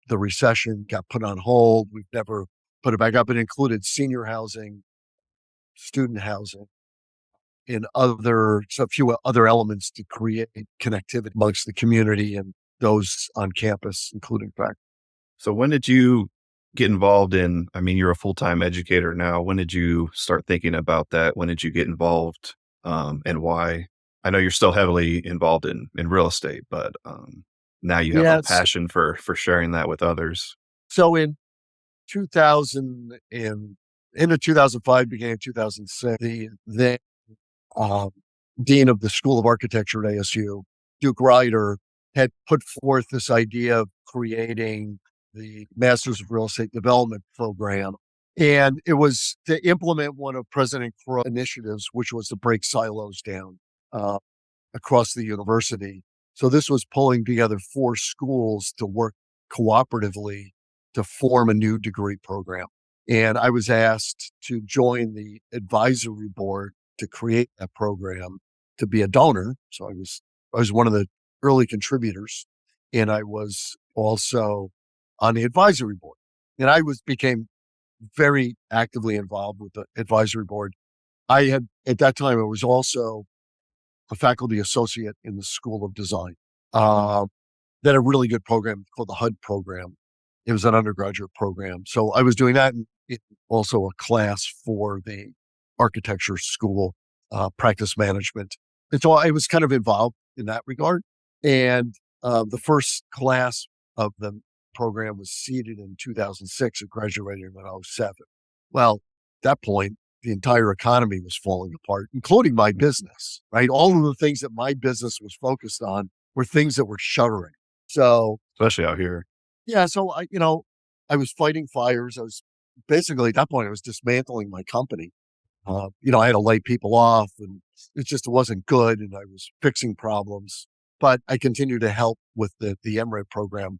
the recession, got put on hold. We've never put it back up. It included senior housing, student housing, and a few other elements to create connectivity amongst the community and those on campus, including faculty.
So when did you get involved in, I mean, you're a full-time educator now. When did you start thinking about that? When did you get involved, and why? I know you're still heavily involved in real estate, but, now you have a
Yes.
passion for sharing that with others.
So in 2000 and end of 2005, beginning of 2006, the then um, dean of the School of Architecture at ASU, Duke Ryder, had put forth this idea of creating the Masters of Real Estate Development program. And it was to implement one of President Crow's initiatives, which was to break silos down uh, across the university. So this was pulling together 4 schools to work cooperatively to form a new degree program. And I was asked to join the advisory board to create that program, to be a donor. So I was one of the early contributors, and I was also on the advisory board. And I became very actively involved with the advisory board. I had at that time I was also a faculty associate in the School of Design. Uh, they had a really good program called the HUD program. It was an undergraduate program. So I was doing that, and also a class for the architecture school, practice management. And so I was kind of involved in that regard. And the first class of the program was seated in 2006 and graduated in 2007. Well, at that point, the entire economy was falling apart, including my business, right? All of the things that my business was focused on were things that were shuttering. So,
Especially out here.
yeah, so I was fighting fires. I was basically at that point, I was dismantling my company. I had to lay people off, and it wasn't good. And I was fixing problems, but I continued to help with the MRED program.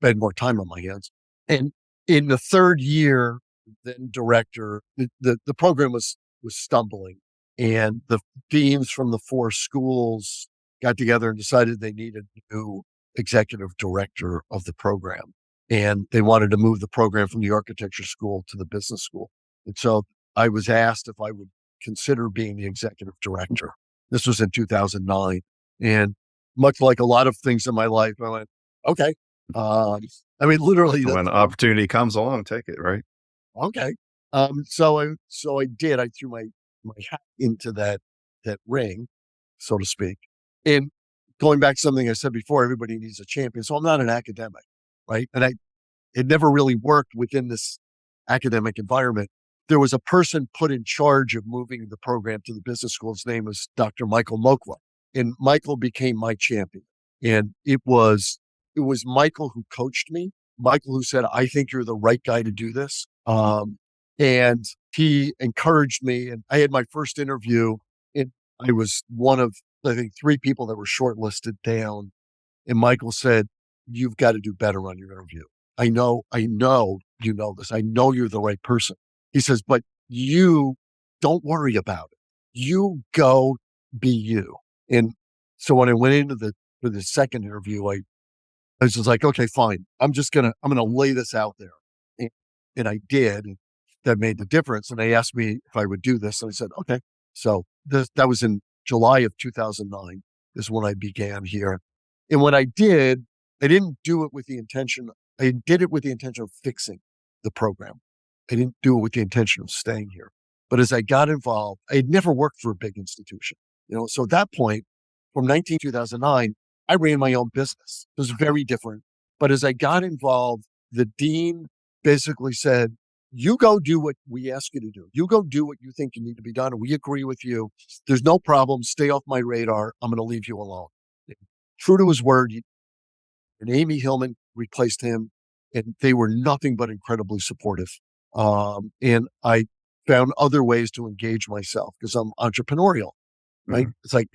I had more time on my hands. And in the third year, then director, the program was stumbling, and the deans from the 4 schools got together and decided they needed a new executive director of the program. And they wanted to move the program from the architecture school to the business school. And so I was asked if I would consider being the executive director. This was in 2009. And much like a lot of things in my life, I went, okay. I mean, literally,
When opportunity comes along, take it, right?
okay. So I did. I threw my hat into that ring, so to speak. And going back to something I said before, everybody needs a champion. So I'm not an academic, right? And it never really worked within this academic environment. There was a person put in charge of moving the program to the business school. His name was Dr. Michael Mokwa, and Michael became my champion. And it was Michael who coached me. Michael who said, "I think you're the right guy to do this." And he encouraged me. And I had my first interview, and I was one of, I think, 3 people that were shortlisted down. And Michael said, "You've got to do better on your interview. I know you know this. I know you're the right person." He says, "But you don't worry about it. You go be you." And so when I went for the second interview, I was just like, "Okay, fine. I'm gonna lay this out there." And, and I did. And that made the difference. And they asked me if I would do this. And I said, "Okay." So that was in July of 2009 is when I began here. And when I did, I didn't do it with the intention. I did it with the intention of fixing the program. I didn't do it with the intention of staying here. But as I got involved, I had never worked for a big institution. So at that point, from 2009, I ran my own business. It was very different. But as I got involved, the dean basically said, "You go do what we ask you to do. You go do what you think you need to be done. And we agree with you. There's no problem. Stay off my radar. I'm going to leave you alone." True to his word, and Amy Hillman replaced him, and they were nothing but incredibly supportive. And I found other ways to engage myself because I'm entrepreneurial, right?
Mhm.
It's like,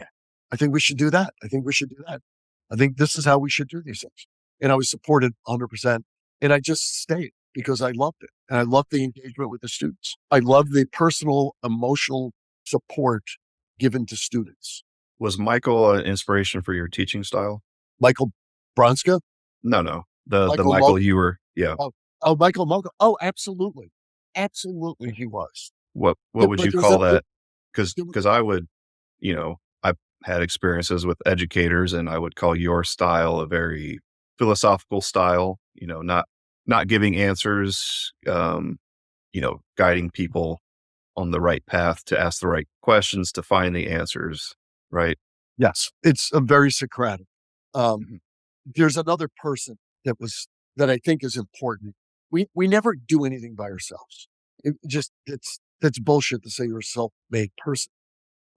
I think we should do that. I think we should do that. I think this is how we should do these things. And I was supported 100%. And I just stayed because I loved it. And I loved the engagement with the students. I loved the personal, emotional support given to students.
Was Michael an inspiration for your teaching style?
Michael Bronska,
No, no. The
Michael
Michael
Mo,
you were, yeah.
oh, oh, Michael Moga. Oh, absolutely. Absolutely, he was.
What would
But
you
there was
call
a,
that?
there was,
Because I would, I've had experiences with educators, and I would call your style a very philosophical style, not giving answers, guiding people on the right path to ask the right questions to find the answers, right?
yes, it's a very Socratic. Um,
Mhm.
there's another person that I think is important. We never do anything by ourselves. That's bullshit to say you're a self-made person.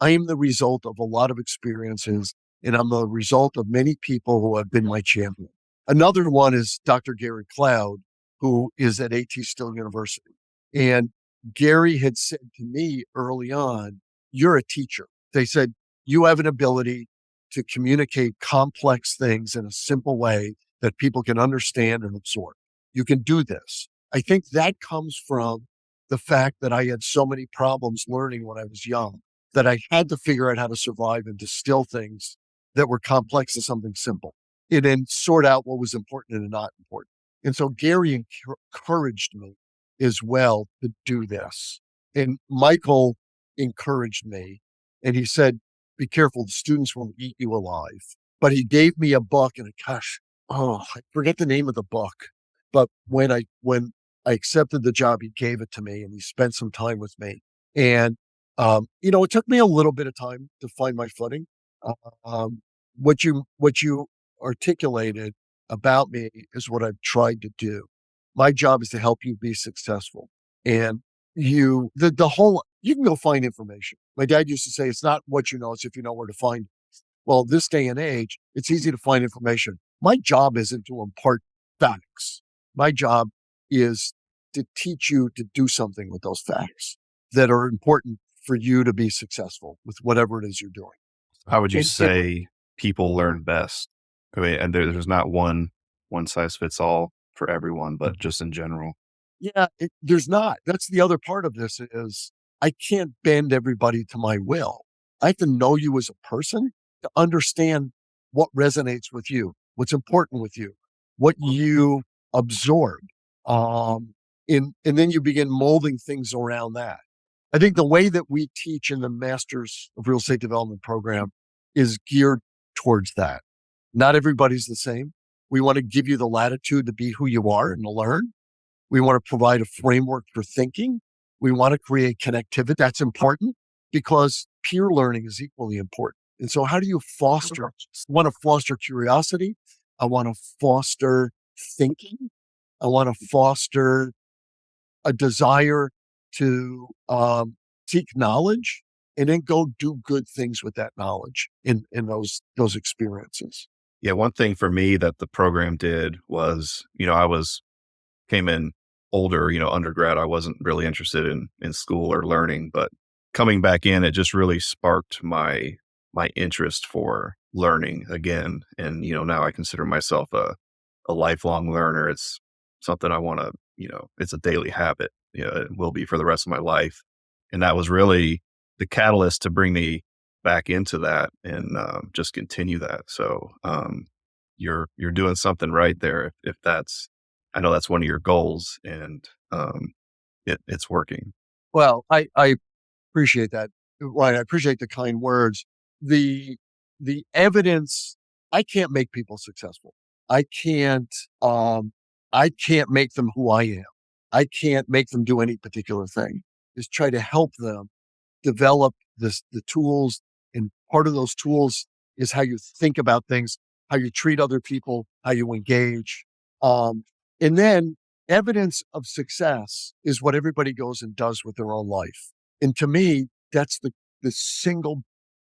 I am the result of a lot of experiences, and I'm the result of many people who have been my champion. Another one is Dr. Gary Cloud, who is at AT Still University. And Gary had said to me early on, "You're a teacher." They said, "You have an ability to communicate complex things in a simple way that people can understand and absorb. You can do this." I think that comes from the fact that I had so many problems learning when I was young that I had to figure out how to survive and distill things that were complex to something simple and then sort out what was important and not important. And so Gary encouraged me as well to do this. And Michael encouraged me and he said, "Be careful, the students will eat you alive." But he gave me a book and I forget the name of the book. But when I accepted the job, he gave it to me and he spent some time with me. And it took me a little bit of time to find my footing. Uh, Um, what you articulated about me is what I've tried to do. My job is to help you be successful. And the whole you can go find information. My dad used to say it's not what you know, it's if you know where to find it. Well, this day and age, it's easy to find information. My job isn't to impart facts. My job is to teach you to do something with those facts that are important for you to be successful with whatever it is you're doing.
How would you
And
say people learn best? I mean, and there's not one size fits all for everyone, but just in general.
yeah, there's not. That's the other part of this is I can't bend everybody to my will. I have to know you as a person to understand what resonates with you, what's important with you, what you absorb. And then you begin molding things around that. I think the way that we teach in the Masters of Real Estate Development program is geared towards that. Not everybody's the same. We want to give you the latitude to be who you are and to learn. We want to provide a framework for thinking. We want to create connectivity. That's important because peer learning is equally important. And so, how do you foster? I want to foster curiosity. I want to foster thinking. I want to foster a desire to seek knowledge and then go do good things with that knowledge in those experiences.
Yeah, one thing for me that the program did was, came in older, undergrad. I wasn't really interested in school or learning, but coming back in, it just really sparked my interest for learning again. And, now I consider myself a lifelong learner. It's something I want to, it's a daily habit. It will be for the rest of my life. And that was really the catalyst to bring me back into that and just continue that. So you're doing something right there. If that's, I know that's one of your goals, and it's working.
Well, I appreciate that. Right. I appreciate the kind words. The the evidence, I can't make people successful. I can't um I can't make them who I am. I can't make them do any particular thing. Just try to help them develop the tools. And part of those tools is how you think about things, how you treat other people, how you engage. Um, and then evidence of success is what everybody goes and does with their own life. And to me, that's the single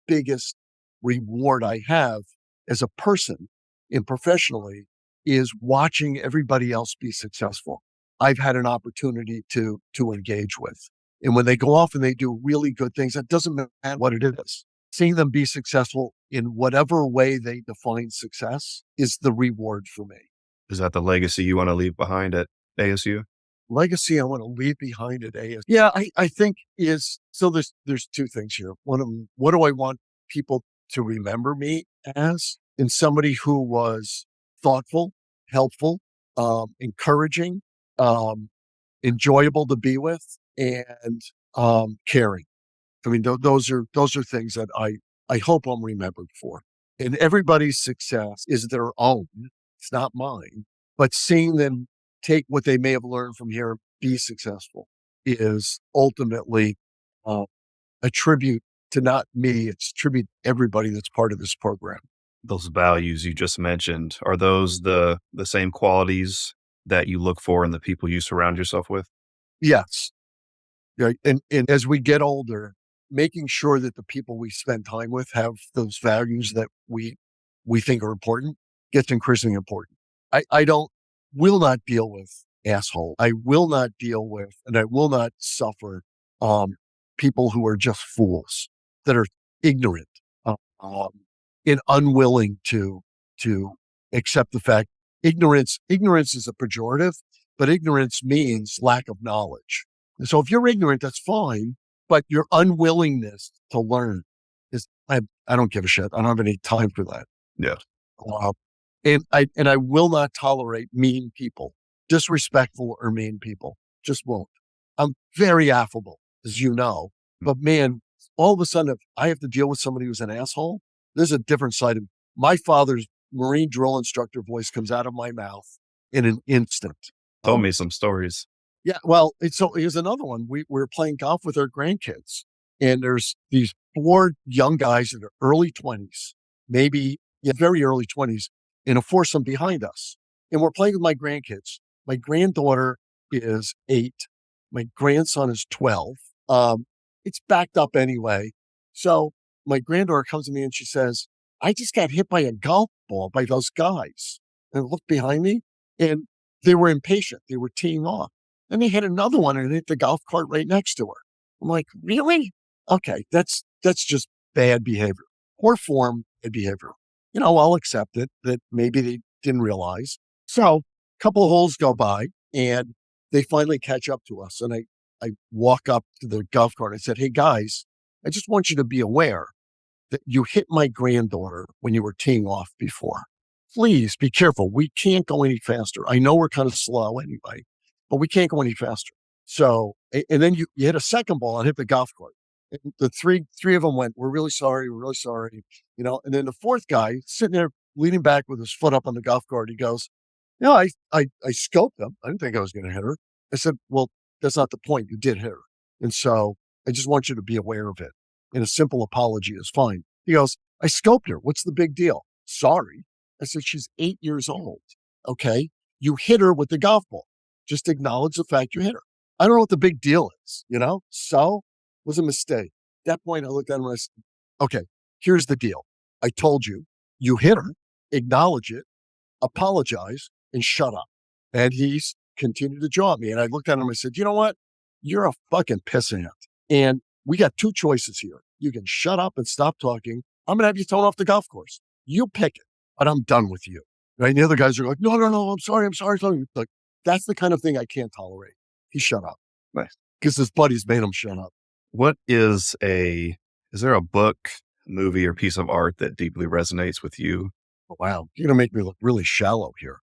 biggest reward I have as a person and professionally is watching everybody else be successful. I've had an opportunity to engage with. And when they go off and they do really good things, it doesn't matter what it is. Seeing them be successful in whatever way they define success is the reward for me.
Is that the legacy you want to leave behind at ASU?
Legacy I want to leave behind at ASU. Yeah, I think is so there's two things here. One of them, what do I want people to remember me as? In somebody who was thoughtful, helpful, encouraging, um, enjoyable to be with, and caring. I mean, those are things that I hope I'm remembered for. And everybody's success is their own; it's not mine. But seeing them take what they may have learned from here, be successful, is ultimately uh, a tribute to not me; it's a tribute to everybody that's part of this program.
Those values you just mentioned, are those the same qualities that you look for in the people you surround yourself with?
Yes, yeah, and as we get older, making sure that the people we spend time with have those values that we think are important gets increasingly important. I don't will not deal with asshole. I will not deal with, and I will not suffer um, people who are just fools that are ignorant um, and unwilling to accept the fact ignorance is a pejorative, but ignorance means lack of knowledge. And so if you're ignorant, that's fine, but your unwillingness to learn is, I don't give a shit. I don't have any time for that.
Yeah.
Uh, and I will not tolerate mean people, disrespectful or mean people. Just won't. I'm very affable, as you know, but man, all of a sudden, if I have to deal with somebody who's an asshole, there's a different side of my father's Marine drill instructor voice comes out of my mouth in an instant.
Told
Um,
me some stories.
yeah, well, so here's another one. We're playing golf with our grandkids, and there's these four young guys in their early 20s, maybe yeah, very early 20s, in a foursome behind us. And we're playing with my grandkids. My granddaughter is 8. My grandson is 12. It's backed up anyway. So my granddaughter comes to me and she says, I just got hit by a golf ball by those guys. And I looked behind me and they were impatient. They were teeing off. Then they hit another one and hit the golf cart right next to her. I'm like, really? Okay, that's just bad behavior. Poor form, bad behavior. I'll accept it that maybe they didn't realize. So a couple of holes go by and they finally catch up to us. And I walk up to the golf cart and I said, hey guys, I just want you to be aware that you hit my granddaughter when you were teeing off before. Please be careful. We can't go any faster. I know we're kind of slow anyway, but we can't go any faster. So, and then you hit a second ball and hit the golf cart. And the three of them went, we're really sorry. We're really sorry. And then the fourth guy sitting there leaning back with his foot up on the golf cart. He goes, I scoped them. I didn't think I was going to hit her. I said, well, that's not the point. You did hit her. And so I just want you to be aware of it. And a simple apology is fine. He goes, I scoped her. What's the big deal? Sorry. I said, she's 8 years old. Okay. You hit her with the golf ball. Just acknowledge the fact you hit her. I don't know what the big deal is, So it was a mistake. At that point, I looked at him and I said, okay, here's the deal. I told you, you hit her, acknowledge it, apologize, and shut up. And he's continued to jaw at me. And I looked at him and I said, you know what? You're a fucking pissant. And we got two choices here. You can shut up and stop talking. I'm going to have you thrown off the golf course. You pick it, but I'm done with you. Right? And the other guys are like, no, I'm sorry. Like, that's the kind of thing I can't tolerate. He shut up.
Nice.
Because his buddies made him shut up.
What is there a book, movie, or piece of art that deeply resonates with you?
Oh, wow. You're going to make me look really shallow here.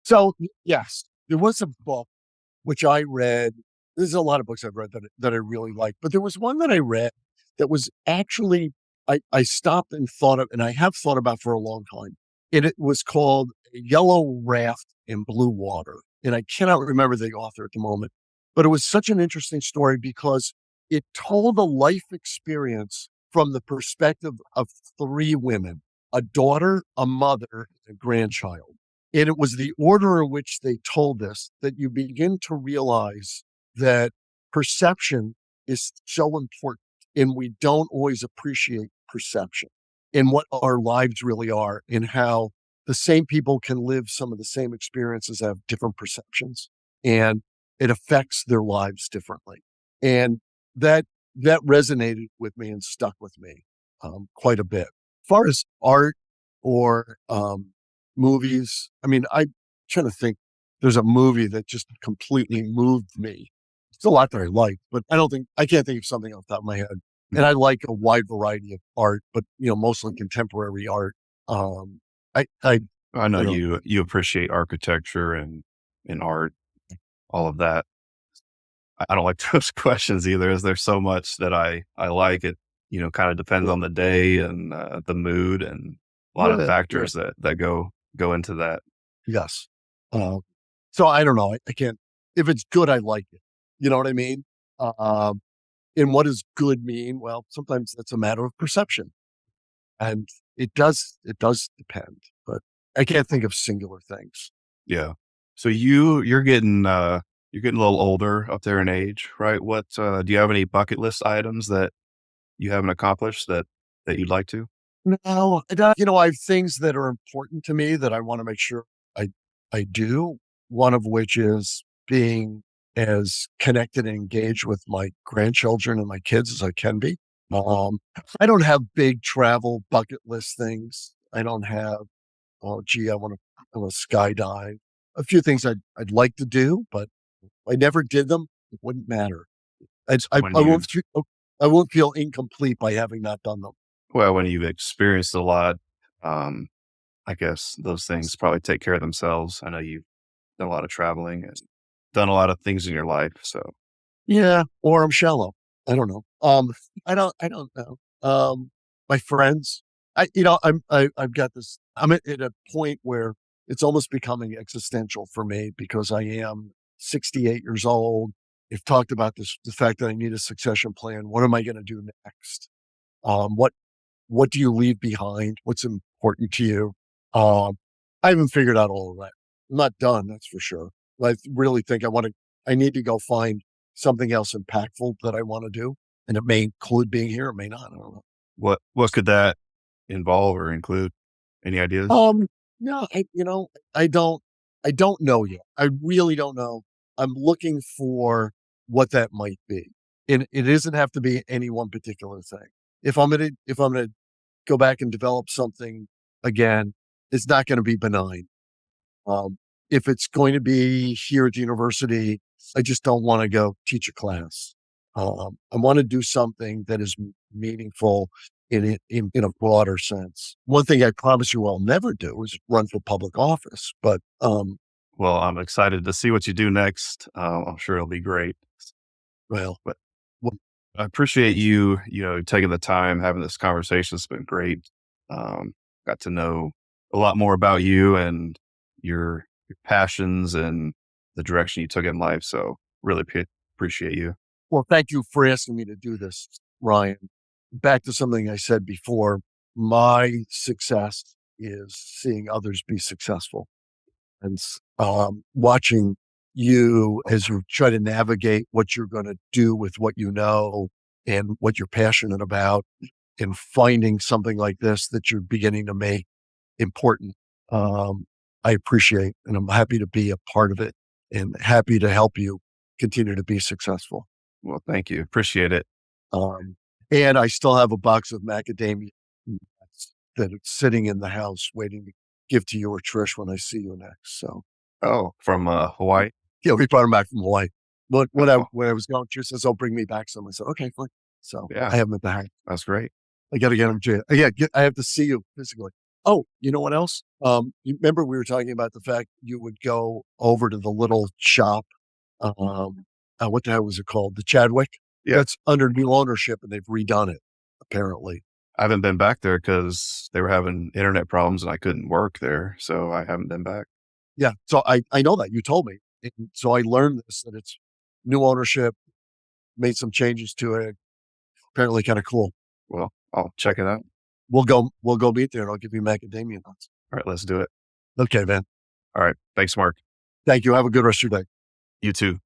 So yes, there was a book which I read. There's a lot of books I've read that I really like, but there was one that I read that was actually, I stopped and thought of, and I have thought about for a long time. And it was called Yellow Raft in Blue Water. And I cannot remember the author at the moment, but it was such an interesting story because it told a life experience from the perspective of three women, a daughter, a mother, and a grandchild. And it was the order in which they told this that you begin to realize that perception is so important and we don't always appreciate perception and what our lives really are and how the same people can live some of the same experiences, have different perceptions, and it affects their lives differently. And that that resonated with me and stuck with me quite a bit. As far as art or movies, I mean, I'm trying to think. There's a movie that just completely moved me. It's a lot that I like, but I can't think of something off the top of my head. And I like a wide variety of art, but mostly contemporary art. Um, I
I know
don't know.
you appreciate architecture and art, all of that. I don't like those questions either, as there's so much that I like. It, kind of depends
Yeah,
on the day and, the mood and a lot of
yeah, yeah.
factors that go into that.
Yes. Uh, so I don't know. I can't. If it's good, I like it. You know what I mean? Um, and what does good mean? Well, sometimes that's a matter of perception, and it does depend. But I can't think of singular things.
Yeah. So you're getting a little older up there in age, right? What, do you have any bucket list items that you haven't accomplished that you'd like to?
No, I don't. I have things that are important to me that I want to make sure I I do. One of which is being as connected and engaged with my grandchildren and my kids as I can be. Um, I don't have big travel bucket list things. I don't have, oh, gee, I want to skydive. A few things I'd like to do, but I never did them. It wouldn't matter. I
S
I,
when
I won't
you've
feel I won't feel incomplete by having not done them.
well, when you've experienced a lot, um, I guess those things probably take care of themselves. I know you've done a lot of traveling and done a lot of things in your life, so
Yeah, or I'm shallow. I don't know. I don't know. My friends, I've got this. I'm at a point where it's almost becoming existential for me because I am 68 years old. I've talked about the fact that I need a succession plan. What am I going to do next? What do you leave behind? What's important to you? Um, I haven't figured out all of that. I'm not done, that's for sure. I really think I need to go find something else impactful that I want to do. And it may include being here, it may not. I don't know.
what could that involve or include? Any ideas?
Um, no, I don't, I don't know yet. I really don't know. I'm looking for what that might be. And it doesn't have to be any one particular thing. If I'm gonna go back and develop something again, it's not going to be benign. Um, if it's going to be here at the university, I just don't want to go teach a class. I want to do something that is meaningful in a broader sense. One thing I promise you I'll never do is run for public office, but
Well, I'm excited to see what you do next. I'm sure it'll be great.
well,
But
well,
I appreciate you, taking the time, having this conversation. It's been great. Got to know a lot more about you and your passions and the direction you took in life. So really appreciate you.
well, thank you for asking me to do this, Ryan. Back to something I said before. My success is seeing others be successful. And watching you as you try to navigate what you're going to do with what you know and what you're passionate about, and finding something like this that you're beginning to make important. Um, I appreciate, and I'm happy to be a part of it and happy to help you continue to be successful.
Well, thank you. Appreciate it.
Um, and I still have a box of macadamia nuts that it's sitting in the house waiting to give to you or Trish when I see you next. So,
Oh, from Hawaii.
yeah, we brought him back from Hawaii. But when I
Oh,
when I was going, she says, "Oh, bring me back some." I said, "Okay, fine." So
yeah,
I have him at the house.
that's great.
I got to get him to. Yeah, I have to see you physically. Oh, you know what else? You remember we were talking about the fact you would go over to the little shop. What the hell was it called? The Chadwick.
Yeah,
That's under new ownership, and they've redone it. Apparently,
I haven't been back there because they were having internet problems and I couldn't work there, so I haven't been back.
yeah. So I know that you told me. And so I learned this that it's new ownership, made some changes to it. Apparently, kind of cool.
Well, I'll check it out.
We'll go meet there and I'll give you macadamia nuts.
All right, let's do it.
Okay, man.
All right, thanks, Mark.
Thank you. Have a good rest of your day.
You too.